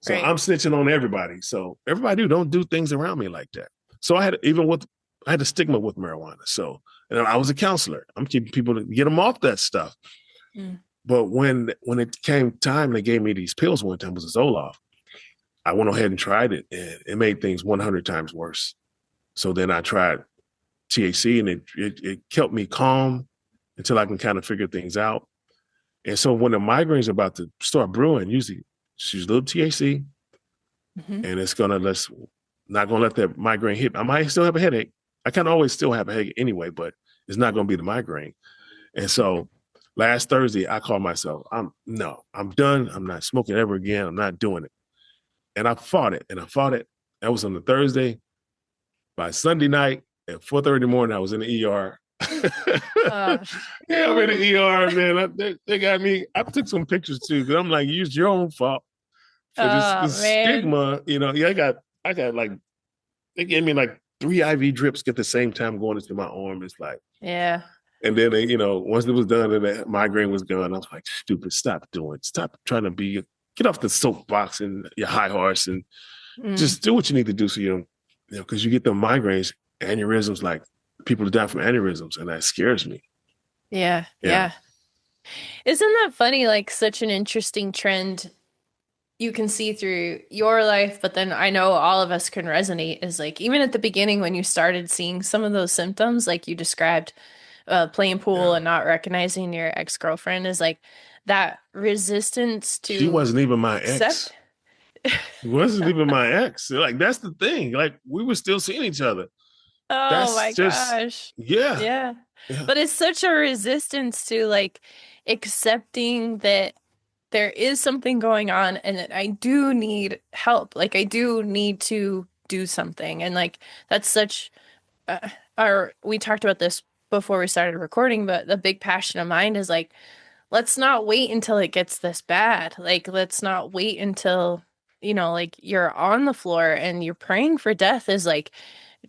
So Right. I'm snitching on everybody. So everybody don't do things around me like that. So I had a stigma with marijuana. So and I was a counselor. I'm keeping people to get them off that stuff. Mm. But when it came time, they gave me these pills one time, it was a Zoloft. I went ahead and tried it, and it made things 100 times worse. So then I tried THC, and it kept me calm until I can kind of figure things out. And so when the migraine's about to start brewing, usually just use a little THC, Hmm. and it's not gonna let that migraine hit. I might still have a headache. I can always still have a headache anyway, but it's not gonna be the migraine. And so last Thursday, I called myself, I'm done. I'm not smoking ever again. I'm not doing it. And I fought it and I fought it. That was on the Thursday. By Sunday night at 4:30 in the morning, I was in the ER. Uh, Yeah, I'm in the ER, man. They got me. I took some pictures too, because I'm like, use your own fault for oh, this man. stigma. Yeah, I got like they gave me like 3 IV drips at the same time going into my arm. It's like, Yeah. and then once it was done and that migraine was gone, I was like, stupid, stop trying to get off the soapbox and your high horse and Mm. just do what you need to do so you don't, because you get the migraines, aneurysms, like people die from aneurysms, and that scares me. Yeah. Yeah. Yeah. Isn't that funny? Like, such an interesting trend you can see through your life, but then I know all of us can resonate is like, even at the beginning when you started seeing some of those symptoms, like you described, playing pool Yeah. and not recognizing your ex-girlfriend is like that resistance She to wasn't even my ex. accept. She wasn't even my ex. Like, that's the thing. Like, we were still seeing each other. Oh That's my just, gosh. yeah. Yeah. Yeah. But it's such a resistance to like accepting that there is something going on and that I do need help. Like I do need to do something. And like that's such we talked about this before we started recording, but the big passion of mine is like let's not wait until it gets this bad. Like let's not wait until like you're on the floor and you're praying for death is like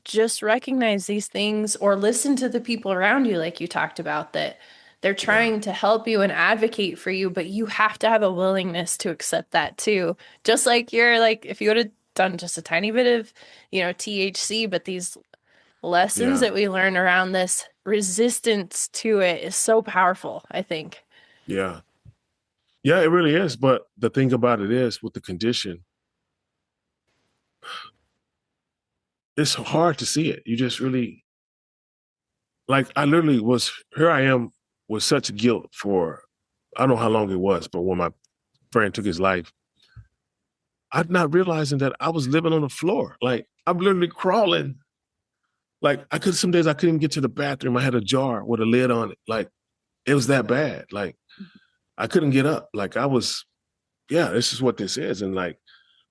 just recognize these things or listen to the people around you like you talked about that They're Yeah. trying to help you and advocate for you, but you have to have a willingness to accept that too. Just like you're like, if you would have done just a tiny bit of, THC, but these lessons Yeah. that we learn around this resistance to it is so powerful, I think. Yeah. Yeah, it really is. But the thing about it is with the condition, it's hard to see it. You just really like I literally was here I am with such guilt for I don't know how long it was, but when my friend took his life, I'm not realizing that I was living on the floor. Like I'm literally crawling. Like some days I couldn't even get to the bathroom. I had a jar with a lid on it. Like it was that bad. Like I couldn't get up. Like I was, yeah, this is what this is. And like,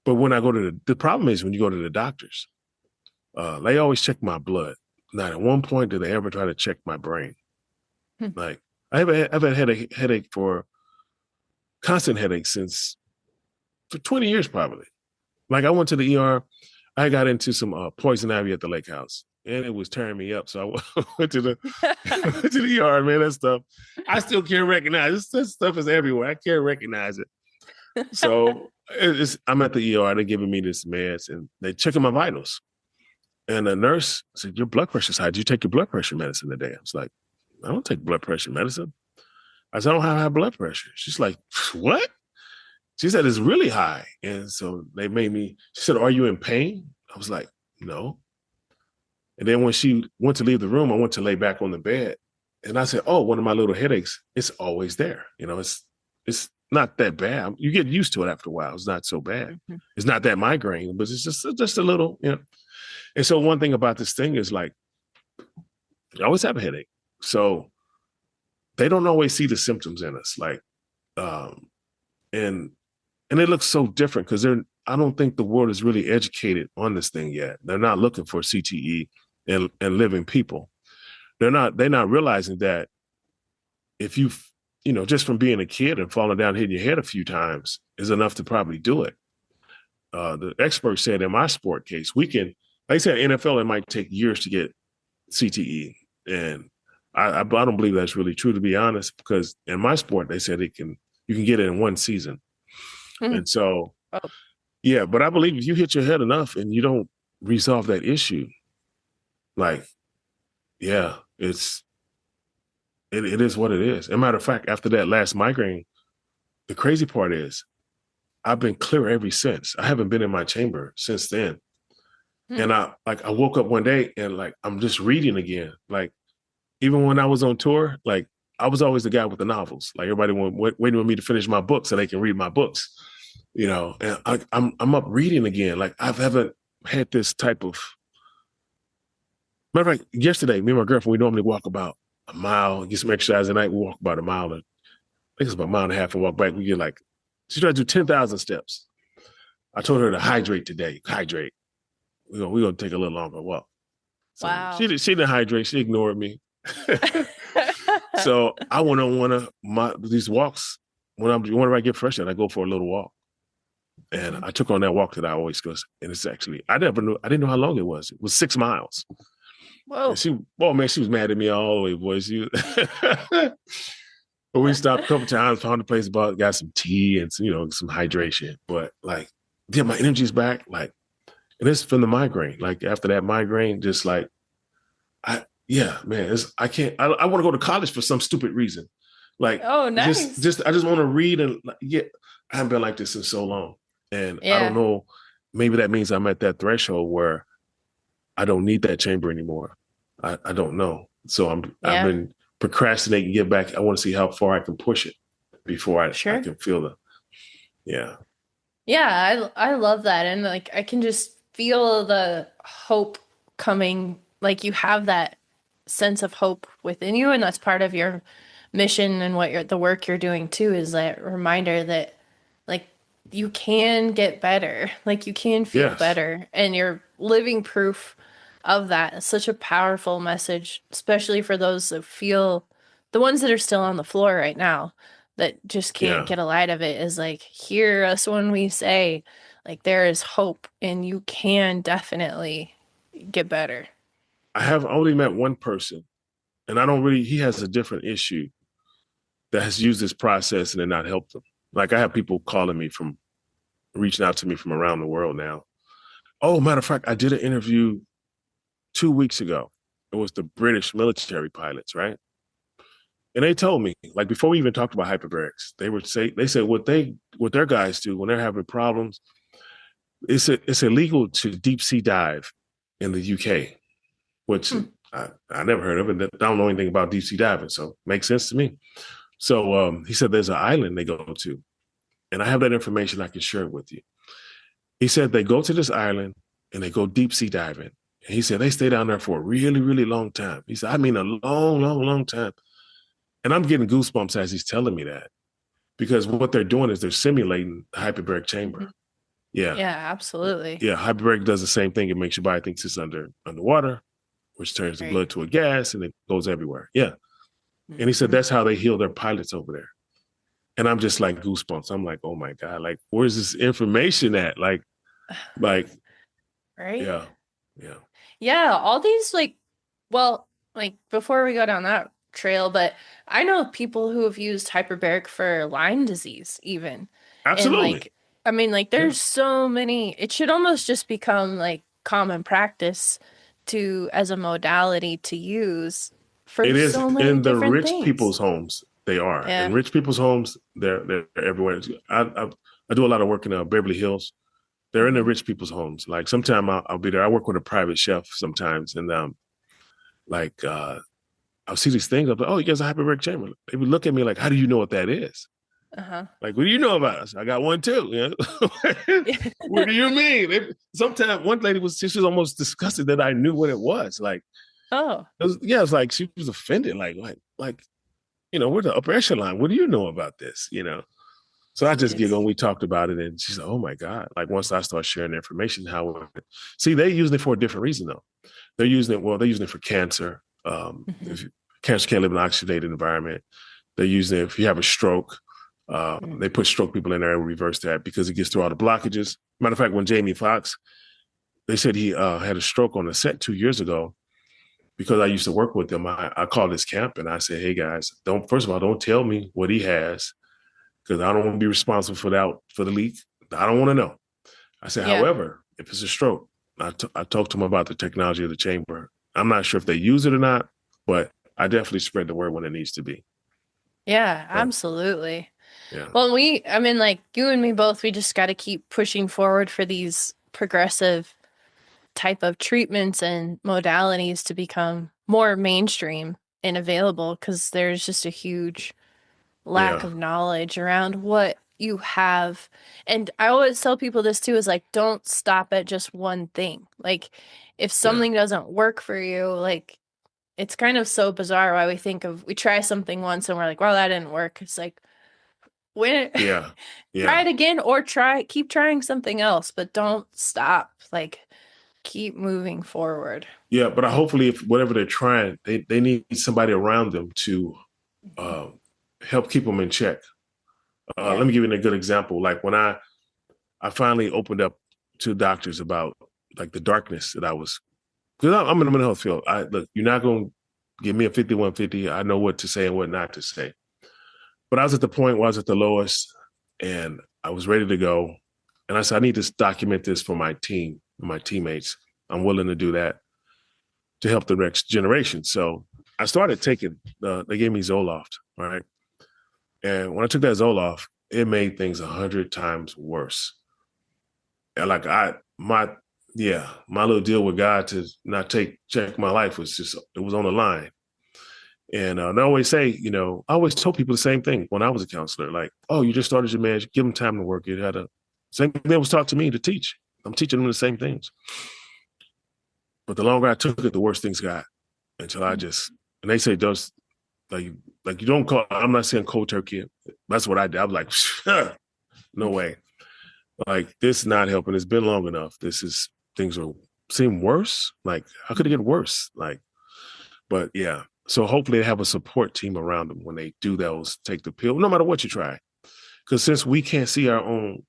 but when I go to the problem is when you go to the doctors, they always check my blood. Not at one point did they ever try to check my brain. Hmm. Like I've had headache for constant headache since for 20 years probably. Like I went to the ER, I got into some poison ivy at the lake house, and it was tearing me up. So I went to the went to the ER, man. That stuff I still can't recognize. This stuff is everywhere. I can't recognize it. So I'm at the ER. They're giving me this meds, and they checking my vitals. And the nurse said, "Your blood pressure's high. Did you take your blood pressure medicine today?" I was like, "I don't take blood pressure medicine." I said, "I don't have high blood pressure." She's like, "What?" She said, "It's really high." And so they made me, she said, "Are you in pain?" I was like, "No." And then when she went to leave the room, I went to lay back on the bed. And I said, "Oh, one of my little headaches, it's always there. It's not that bad. You get used to it after a while. It's not so bad. Mhm. It's not that migraine, but it's just a little, you know." And so one thing about this thing is like, I always have a headache. So they don't always see the symptoms in us. Like, um, and it looks so different because I don't think the world is really educated on this thing yet. They're not looking for CTE and living people. They're not realizing that if just from being a kid and falling down, hitting your head a few times is enough to probably do it. The expert said in my sport case, we can, like I said, NFL, it might take years to get CTE. And I don't believe that's really true, to be honest, because in my sport, they said you can get it in one season. Mhm. And so, Oh, yeah, but I believe if you hit your head enough and you don't resolve that issue, like, yeah, it is what it is. As a matter of fact, after that last migraine, the crazy part is I've been clear ever since. I haven't been in my chamber since then. hmm. And I woke up one day and like I'm just reading again. Like even when I was on tour, like I was always the guy with the novels. Like everybody waiting on me to finish my book so they can read my books, And I'm up reading again. Like I haven't had this type of. Matter of fact, yesterday, me and my girlfriend, we normally walk about a mile, get some exercise at night. We walk about a mile, and I think it's about a mile and a half, and walk back. We get like she tried to do 10,000 steps. I told her to hydrate today. Hydrate. We're gonna take a little longer walk. So Wow. she didn't hydrate. She ignored me. So I went on one of these walks whenever I get fresh and I go for a little walk. And Mhm. I took on that walk that I always go. And it's actually I didn't know how long it was. It was 6 miles. And Whoa. she was mad at me all the way, boy. But we stopped a couple times, found a place, got some tea and some hydration. But like, yeah, my energy's back. Like, and it's from the migraine. Like after that migraine, just like yeah, man, I can't. I want to go to college for some stupid reason. Like Oh, nice. I just want to read and yeah. I haven't been like this in so long, and I don't Yeah. know. Maybe that means I'm at that threshold where I don't need that chamber anymore. I don't know. So I've Yeah. been procrastinating. Get back. I want to see how far I can push it before I Sure. can feel the yeah. Yeah, I love that. And like I can just feel the hope coming. Like you have that sense of hope within you, and that's part of your mission and what the work you're doing too is that reminder that like you can get better. Like you can feel Yes. better and you're living proof of that. It's such a powerful message, especially for those that feel the ones that are still on the floor right now that just can't Yeah. get a light of it is like hear us when we say like there is hope and you can definitely get better. I have only met one person, and I don't really. He has a different issue. that has used this process and it not helped them. Like I have people calling me from reaching out to me from around the world now. Oh, matter of fact, I did an interview 2 weeks ago. It was the British military pilots, right? And they told me, like before we even talked about hyperbarics, they said what their guys do when they're having problems, it's illegal to deep sea dive in the UK, which Hmm. I never heard of it. I don't know anything about deep sea diving, so it makes sense to me. So he said there's an island they go to, and I have that information. I can share it with you. He said they go to this island and they go deep sea diving. And he said they stay down there for a really, really long time. He said, I mean, a long, long, long time. And I'm getting goosebumps as he's telling me that because what they're doing is they're simulating the hyperbaric chamber. Mhm. Yeah. Yeah, absolutely. Yeah. Hyperbaric does the same thing. It makes your body think it's underwater, which turns the Right. blood to a gas and it goes everywhere. Yeah. And he said Mhm. that's how they heal their pilots over there. And I'm just like goosebumps. I'm like, oh my God, like, where's this information at? Like, Right? yeah, yeah, Yeah, all these well, like before we go down that trail, but I know people who have used hyperbaric for Lyme disease even. And absolutely. I mean Yeah, there's so many, it should almost just become like common practice to as a modality to use for it is so many in the different rich things. people's homes. They are in Yeah. rich people's homes. They're everywhere. I do a lot of work in Beverly Hills. They're in the Hmm. rich people's homes. Like sometime I'll be there. I work with a private chef sometimes, and like I'll see these things. I'm like, oh, you guys have a hyperbaric chamber. They would look at me like, how do you know what that is? Uh-huh. Like, what do you know about us? I got one too. You know? What do you mean? Sometimes one lady she was almost disgusted that I knew what it was. Like, Oh, yeah, it's like she was offended. Like, we're the upper echelon. What do you know about this? So I just giggled and it's we talked about it. And she's like, oh my God. Like, once I start sharing the information, see, they use it for a different reason, though. They're using it for cancer. Mhm. If cancer can't live in an oxidated environment, they're using it if you have a stroke. Mm. They put stroke people in there and reverse that because it gets through all the blockages. Matter of fact, when Jamie Foxx, they said he had a stroke on the set 2 years ago because I used to work with him. I called his camp and I said, hey guys, first of all, don't tell me what he has because I don't want to be responsible for the leak. I don't want to know. I said, Yeah. however, if it's a stroke, I talked to him about the technology of the chamber. I'm not sure if they use it or not, but I definitely spread the word when it needs to be. Yeah, But absolutely. yeah, Well, I mean, like you and me both, we just got to keep pushing forward for these progressive type of treatments and modalities to become more mainstream and available because there's just a huge lack yeah, of knowledge around what you have. And I always tell people this too is like, don't stop at just one thing. Like, if yeah, something doesn't work for you, like, it's kind of so bizarre why we try something once and we're like, well, that didn't work. It's like, when yeah, try yeah. it again or keep trying something else, but don't stop. Like, keep moving forward. Yeah, but hopefully, if whatever they're trying, they need somebody around them to Mhm. uh, help keep them in check. Let Yeah. me give you a good example. Like when I finally opened up to doctors about like the darkness that I was, because I'm in the mental health field. Look, you're not going to give me a 5150. I know what to say and what not to say. But I was at the point where I was at the lowest, and I was ready to go. And I said, I need to document this for my team, my teammates. I'm willing to do that to help the next generation. So I started taking, they gave me Zoloft, all right? And when I took that Zoloft, it made things 100 times worse. And like my little deal with God to not check my life it was on the line. And I always say, I always told people the same thing when I was a counselor, like, oh, you just started your marriage, give them time to work. You had a same thing that was taught to me to teach. I'm teaching them the same things. But the longer I took it, the worse things got until and they say, just like, you don't call, I'm not saying cold turkey. That's what I did. I was like, no way. Like, this is not helping. It's been long enough. Things are seem worse. Like, how could it get worse? Like, but yeah. So hopefully they have a support team around them when they do take the pill, no matter what you try. Because since we can't see our own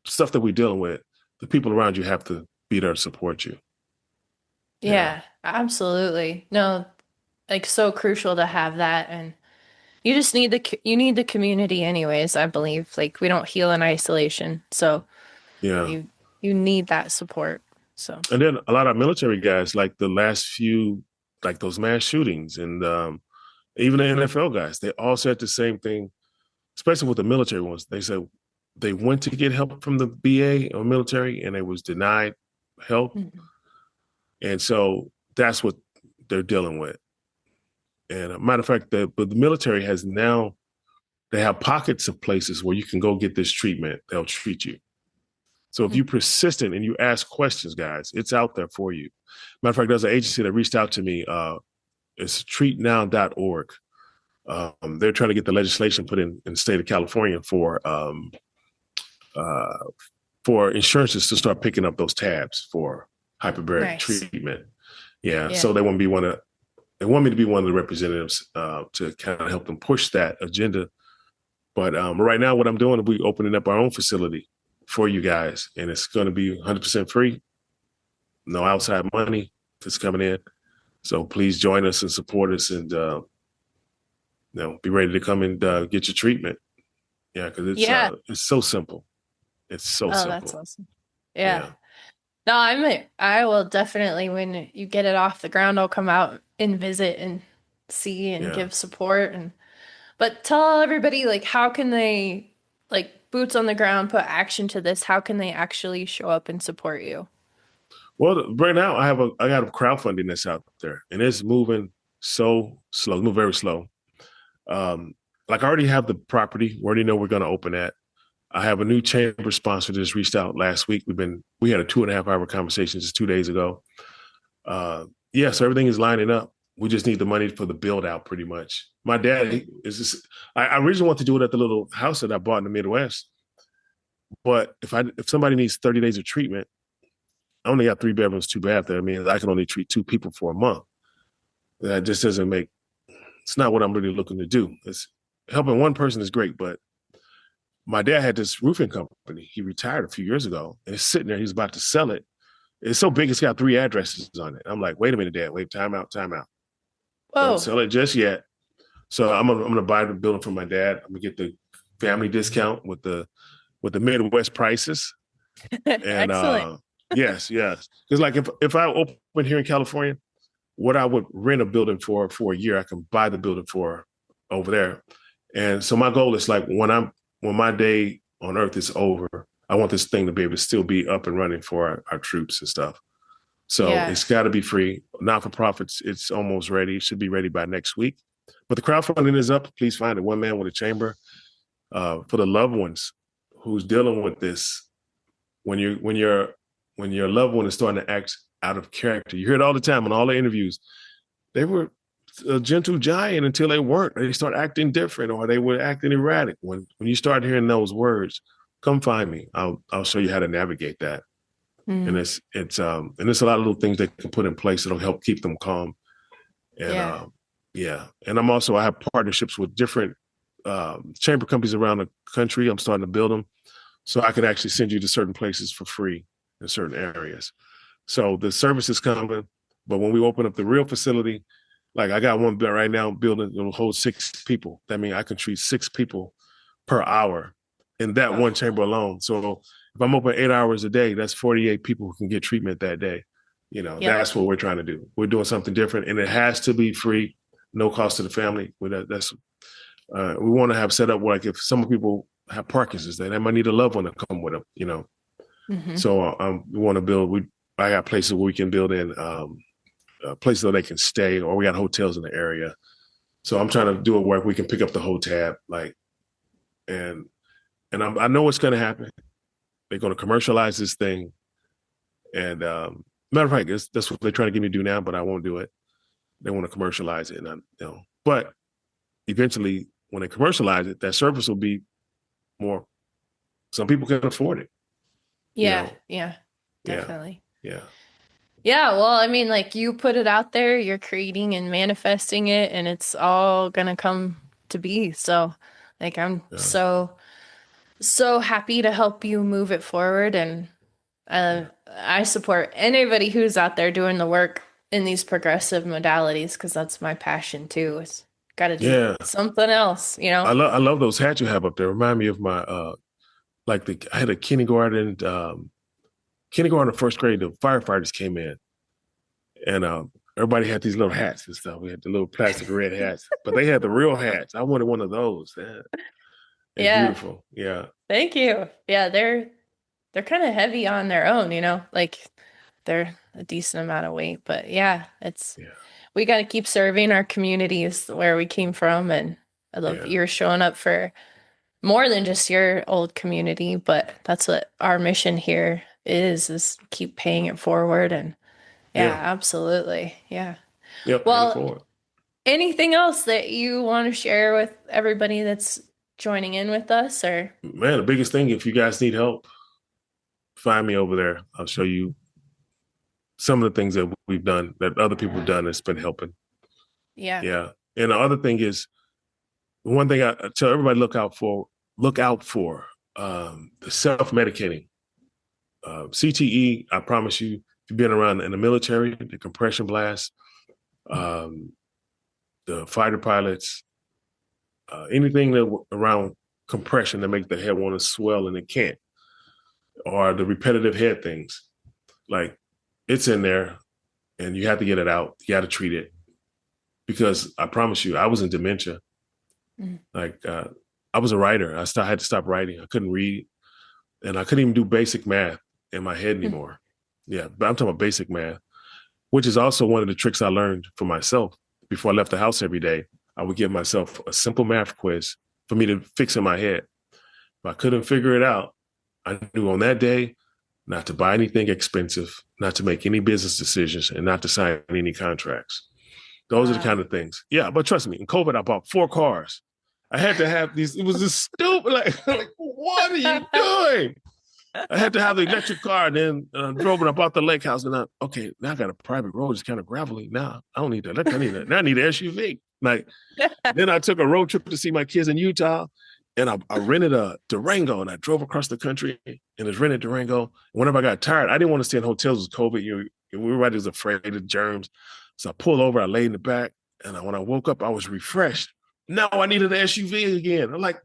stuff that we're dealing with, the people around you have to be there to support you. Yeah. Yeah, absolutely. No, like so crucial to have that. And You just need you need the community anyways, I believe. Like we don't heal in isolation. So Yeah. you you need that support. So And then a lot of military guys, like the last few, like those mass shootings, and even the NFL guys, they all said the same thing, especially with the military ones. They said they went to get help from the VA or military, and they was denied help, Mhm. and so that's what they're dealing with. And a matter of fact, but the military has now they have pockets of places where you can go get this treatment. They'll treat you. So if you're persistent and you ask questions, guys, it's out there for you. Matter of fact, there's an agency that reached out to me. It's treatnow.org. They're trying to get the legislation put in the state of California uh, for insurances to start picking up those tabs for hyperbaric Nice. treatment. Yeah, Yeah. so they want me to be one of the representatives to kind of help them push that agenda. But right now, what I'm doing, we're opening up our own facility for you guys, and it's going to be 100% free, no outside money that's coming in. So please join us and support us, and be ready to come and get your treatment. Yeah, because Yeah. it's so simple. It's so Oh, that's simple. awesome. Yeah. Yeah, No, I will definitely, when you get it off the ground, I'll come out and visit and see and yeah. give support and but tell everybody like how can they like boots on the ground put action to this? How can they actually show up and support you? Well, right now I got a crowdfunding that's out there, and it's moving so slow, move very slow. Um, like I already have the property, we already know we're going to open that. I have a new chamber sponsor that just reached out last week. We had a 2.5 hour conversation just 2 days ago. So everything is lining up. We just need the money for the build out pretty much. My dad is just, I originally wanted to do it at the little house that I bought in the Midwest. But if somebody needs 30 days of treatment, I only got 3 bedrooms, 2 baths. I mean, I can only treat 2 people for a month. That just doesn't make, it's not what I'm really looking to do. It's helping one person is great, but my dad had this roofing company. He retired a few years ago, and it's sitting there. He's about to sell it. It's so big, it's got 3 addresses on it. I'm like, wait a minute, Dad. Wait, time out, time out. Don't Whoa. sell it just yet. So I'm gonna buy the building from my dad. I'm gonna get the family discount with the Midwest prices. And Excellent. yes. Because like if I open here in California, what I would rent a building for a year, I can buy the building for over there. And so my goal is like when my day on earth is over, I want this thing to be able to still be up and running for our troops and stuff. So Yeah. it's got to be free. Not for profits, it's almost ready. It should be ready by next week. But the crowdfunding is up. Please find it. One man with a chamber for the loved ones who's dealing with this. When your loved one is starting to act out of character, you hear it all the time in all the interviews. They were a gentle giant until they weren't. They start acting different, or they were acting erratic. When you start hearing those words, come find me. I'll show you how to navigate that. And Mm. it's a lot of little things they can put in place that'll help keep them calm. And Yeah. yeah, and I have partnerships with different chamber companies around the country. I'm starting to build them, so I could actually send you to certain places for free in certain areas. So the service is coming, but when we open up the real facility, like I got one right now building it'll hold 6 people. That means I can treat 6 people per hour in that one chamber alone. So if I'm open 8 hours a day, that's 48 people who can get treatment that day. Yep. That's what we're trying to do. We're doing something different, and it has to be free, no cost to the family. That's we want to have set up where, like, if some people have Parkinson's, they might need a loved one to come with them. Hmm. So we want to build. I got places where we can build in places where they can stay, or we got hotels in the area. So I'm trying to do it where we can pick up the whole tab, like, and I know what's going to happen. They're going to commercialize this thing, and matter of fact, that's what they're trying to get me to do now, but I won't do it. They want to commercialize it, but eventually, when they commercialize it, that service will be more. Some people can afford it. You Yeah. know, Yeah. yeah, Definitely. yeah, Yeah, well, I mean, like you put it out there, you're creating and manifesting it, and it's all gonna come to be. So, like, I'm yeah, so happy to help you move it forward, and yeah. I support anybody who's out there doing the work in these progressive modalities because that's my passion too. got to do Yeah. something else, you know? I love those hats you have up there. Remind me of my like I had a kindergarten and first grade, the firefighters came in and everybody had these little hats and stuff. We had the little plastic red hats, but they had the real hats. I wanted one of those. Yeah. They're Yeah. beautiful. Yeah. Thank you. Yeah, they're kind of heavy on their own, you know? Like they're a decent amount of weight, but yeah, it's Yeah. we got to keep serving our communities where we came from, and I love Yeah. you're showing up for more than just your old community, but that's what our mission here is keep paying it forward. And yeah, Yeah. absolutely. Yeah. Yeah. Paying it Well, forward. anything else that you want to share with everybody that's joining in with us or Man, the biggest thing, if you guys need help, find me over there. I'll show you some of the things that we've done that other people have done that's been helping. yeah. Yeah. And the other thing is, one thing I tell everybody look out for the self-medicating. CTE, I promise you, if you've been around in the military, the compression blast, um, the fighter pilots, anything that around compression that make the head want to swell and it can't, or the repetitive head things, like it's in there and you have to get it out. You got to treat it because I promise you, I was in dementia. Mm. Like I was a writer. Had to stop writing. I couldn't read, and I couldn't even do basic math in my head Mm. anymore. Yeah, but I'm talking about basic math, which is also one of the tricks I learned for myself. Before I left the house every day, I would give myself a simple math quiz for me to fix in my head. If I couldn't figure it out, I knew on that day not to buy anything expensive, not to make any business decisions, and not to sign any contracts. Those are the Wow. kind of things. Yeah, but trust me, in COVID, I bought 4 cars. I had to have these. It was just stupid. Like what are you doing? I had to have the electric car, and then drove and I bought the lake house. And okay, now I got a private road. It's kind of gravelly. Now I don't need that. I need that. Now I need an SUV. Like then I took a road trip to see my kids in Utah, and I rented a Durango, and I drove across the country in this rented Durango. And whenever I got tired, I didn't want to stay in hotels with COVID. Everybody was afraid of germs, so I pulled over. I laid in the back, and when I woke up, I was refreshed. Now I needed an SUV again. I'm like,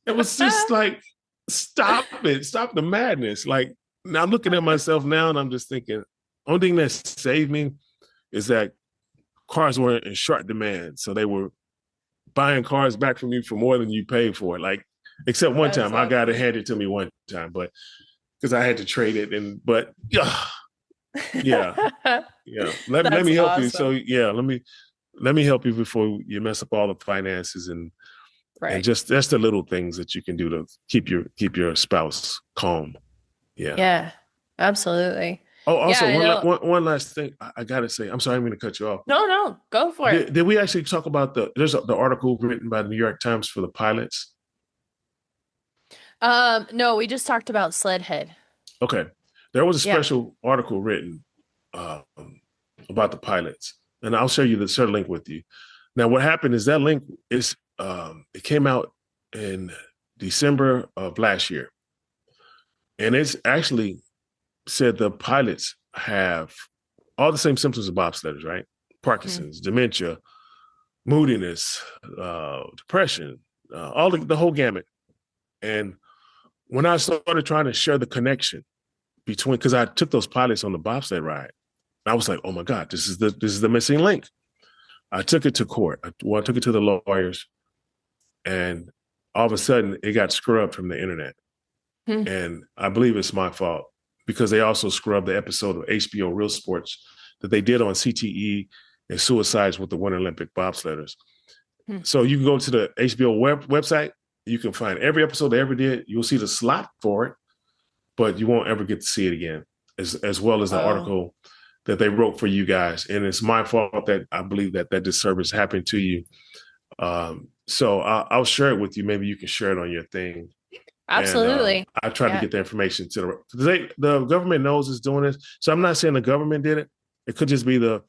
it was just like, stop it, stop the madness. Like now I'm looking at myself now, and I'm just thinking, only thing that saved me is that cars weren't in short demand, so they were buying cars back from you for more than you paid for it. Like, except one That's time, I got it awesome. handed to me one time, but because I had to trade it, but yeah, yeah. Let That's me help you. So awesome. yeah, let me help you before you mess up all the finances and Right. just that's the little things that you can do to keep your spouse calm. Yeah. Yeah, absolutely. Oh, Yeah, also I know. one last thing I gotta say. I'm sorry, I'm going to cut you off. No, no, go for it. Did we actually talk about the article written by the New York Times for the pilots? No, we just talked about Sledhead. Okay, there was a Yeah. special article written um, about the pilots, and I'll share the link with you. Now, what happened is that link is it came out in December of last year, and it's actually said the pilots have all the same symptoms of bobsledders, right? Mm. Parkinson's, dementia, moodiness, depression, all the whole gamut. And when I started trying to share the connection between, because I took those pilots on the bobsled ride, I was like, oh my God, this is the missing link. I took it to court. I took it to the lawyers, and all of a sudden it got scrubbed from the internet. Mm. And I believe it's my fault because they also scrubbed the episode of HBO Real Sports that they did on CTE and suicides with the Winter Olympic bobsledders. Mm. So you can go to the HBO website. You can find every episode they ever did. You'll see the slot for it, but you won't ever get to see it again, as well as the Oh, article that they wrote for you guys. And it's my fault that I believe that disservice happened to you. So I'll share it with you. Maybe you can share it on your thing. And absolutely. I tried to Yeah. get the information to the government knows it's doing this. So I'm not saying the government did it. It could just be the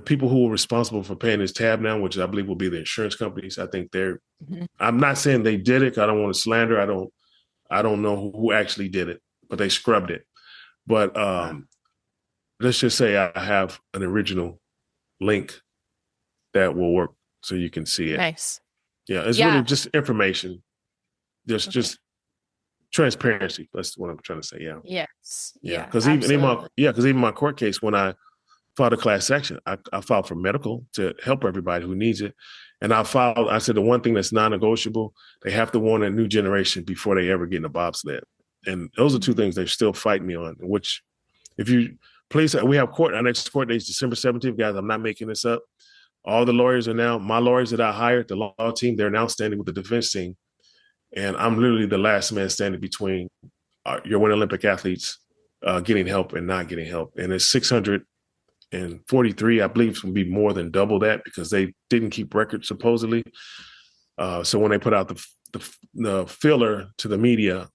people who are responsible for paying this tab now, which I believe will be the insurance companies. I think Mhm. I'm not saying they did it. I don't want to slander. I don't know who actually did it, but they scrubbed it. But Wow. let's just say I have an original link that will work so you can see it. Nice. Yeah, it's really Yeah. just information, Okay. just transparency. That's what I'm trying to say. Yeah, Yes. yeah. Yeah, Because absolutely. even my court case, when I filed a class action, I filed for medical to help everybody who needs it. And I said the one thing that's non-negotiable, they have to warn a new generation before they ever get in a bobsled. And those are two Mhm. things they still fight me on, which if you please, we have court, our next court date is December 17th, guys. I'm not making this up. All the lawyers are now, my lawyers that I hired, the law team, they're now standing with the defense team. And I'm literally the last man standing between your Winter Olympic athletes getting help and not getting help. And it's 643, I believe, will be more than double that because they didn't keep records supposedly. So when they put out the filler to the media,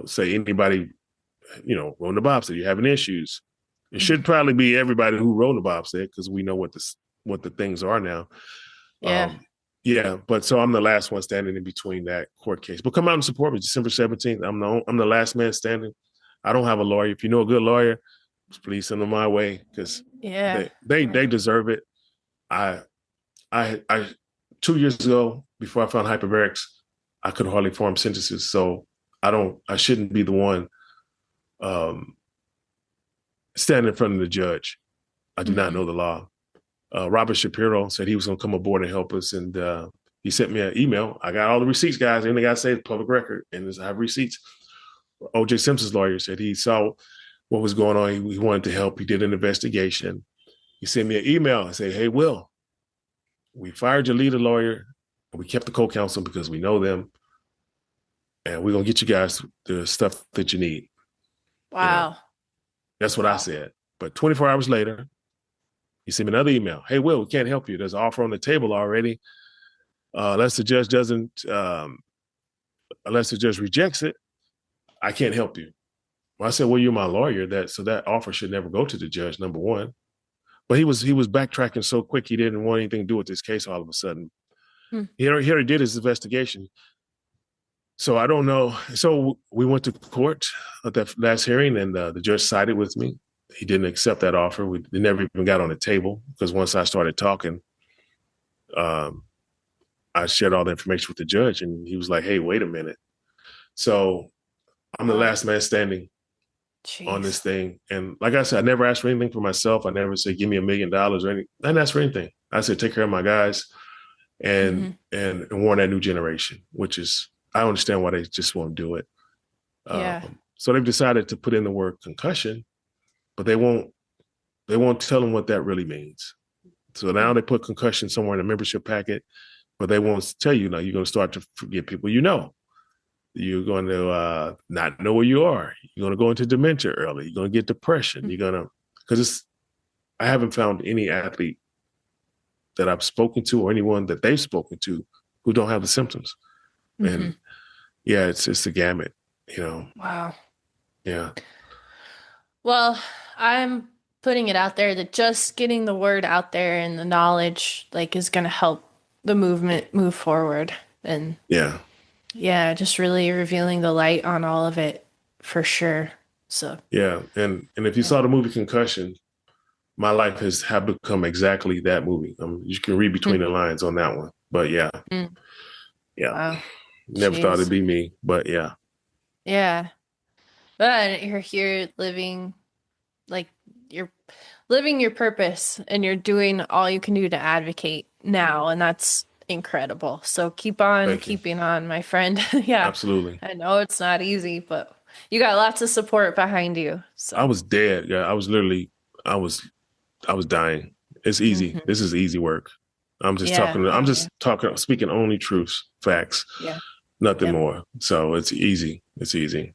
say anybody, rode the bobsled, you're having issues. It should Mhm. probably be everybody who rode the bobsled because we know what the things are now. Yeah. Yeah, but so I'm the last one standing in between that court case. But come out and support me December 17th. I'm the last man standing. I don't have a lawyer. If you know a good lawyer, please send them my way because Yeah. they deserve it. I I 2 years ago, before I found hyperbarics, I could hardly form sentences. So I shouldn't be the one um, standing in front of the judge. I do not Hmm. know the law. Robert Shapiro said he was going to come aboard and help us, and he sent me an email. I got all the receipts, guys. And they got to say it's public record, and I have receipts. O.J. Simpson's lawyer said he saw what was going on. He wanted to help. He did an investigation. He sent me an email and said, "Hey, Will, we fired your leader lawyer, and we kept the co-counsel because we know them, and we're gonna get you guys the stuff that you need." You know, Wow. that's what I Wow. said. But 24 hours later, he sent me another email. "Hey, Will, we can't help you. There's an offer on the table already. Unless the judge doesn't, unless the judge rejects it, I can't help you." Well, I said, "Well, you're my lawyer. That offer should never go to the judge. Number one." But he was backtracking so quick he didn't want anything to do with this case. All of a sudden, Hmm. he already did his investigation. So I don't know. So we went to court at that last hearing, and the judge sided with me. He didn't accept that offer. We never even got on the table because once I started talking, um, I shared all the information with the judge, and he was like, "Hey, wait a minute." So I'm the Wow. last man standing on this Jeez. thing. And like I said, I never asked for anything for myself. I never said, "Give me $1 million" or anything. I didn't ask for anything. I said, "Take care of my guys and Hmm. warn that new generation," which is, I understand why they just won't do it. Yeah. So they've decided to put in the word concussion, but they won't tell them what that really means. So now Hmm. they put concussion somewhere in the membership packet, but they won't tell you. Now you're going to start to forget people you know. You're going to not know where you are. You're going to go into dementia early. You're going to get depression. You're going to, because I haven't found any athlete that I've spoken to or anyone that they've spoken to who don't have the symptoms. Hmm. And yeah, it's the gamut, you know. Wow. Yeah. Well, I'm putting it out there that just getting the word out there and the knowledge like is going to help the movement move forward. And Yeah. yeah, just really revealing the light on all of it for sure. So, Yeah. And if you yeah. saw the movie Concussion, my life has have become exactly that movie. You can read between the lines on that one. But yeah, Mm-hmm. yeah. Wow. Never thought it'd Jeez. be me. But yeah. Yeah. But you're here living like you're living your purpose and you're doing all you can do to advocate now, and that's incredible. So keep on Thank you. keeping on, my friend. Yeah. Absolutely. I know it's not easy, but you got lots of support behind you. I So, was dead. Yeah. I was I was dying. It's easy. hmm. This is easy work. Yeah. I'm Oh, yeah. just talking, speaking only truths, facts, Yeah. nothing Yep. more. So it's easy. It's easy.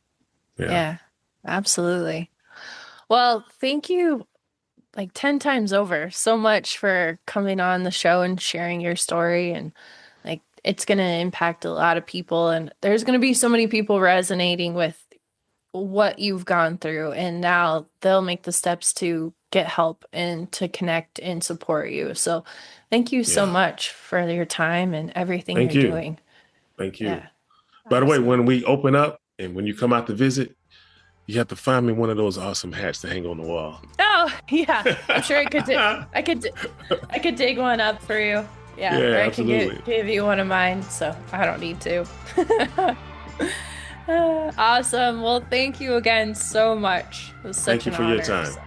Yeah. Yeah. Absolutely. Well, thank you like 10 times over so much for coming on the show and sharing your story. And like it's going to impact a lot of people, and there's going to be so many people resonating with what you've gone through, and now they'll make the steps to get help and to connect and support you. So thank you so Yeah. much for your time and everything Thank you're you. doing. Thank Yeah, you. By the way, when absolutely. we open up and when you come out to visit, you have to find me one of those awesome hats to hang on the wall. Oh, yeah. I'm sure I could dig one up for you. Yeah, Yeah, or I can absolutely. give you one of mine, so I don't need to. Awesome. Well, thank you again so much. It was Thank such you an for your honor. time.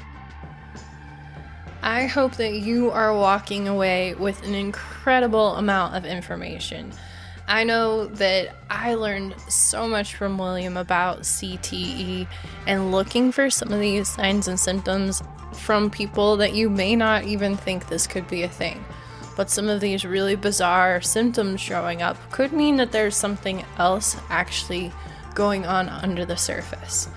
I hope that you are walking away with an incredible amount of information. I know that I learned so much from William about CTE and looking for some of these signs and symptoms from people that you may not even think this could be a thing. But some of these really bizarre symptoms showing up could mean that there's something else actually going on under the surface.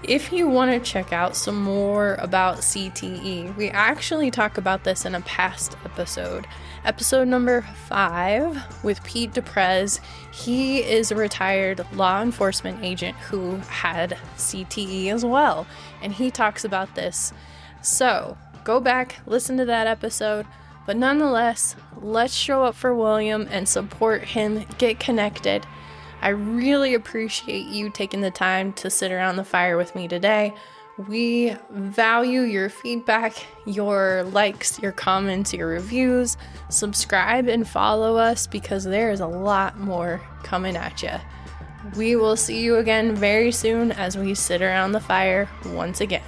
If you want to check out some more about CTE, we actually talk about this in a past episode. Episode number 5 with Pete DePrez. He is a retired law enforcement agent who had CTE as well, and he talks about this. So go back, listen to that episode. But nonetheless, let's show up for William and support him, get connected. I really appreciate you taking the time to sit around the fire with me today. We value your feedback, your likes, your comments, your reviews. Subscribe and follow us because there is a lot more coming at you. We will see you again very soon as we sit around the fire once again.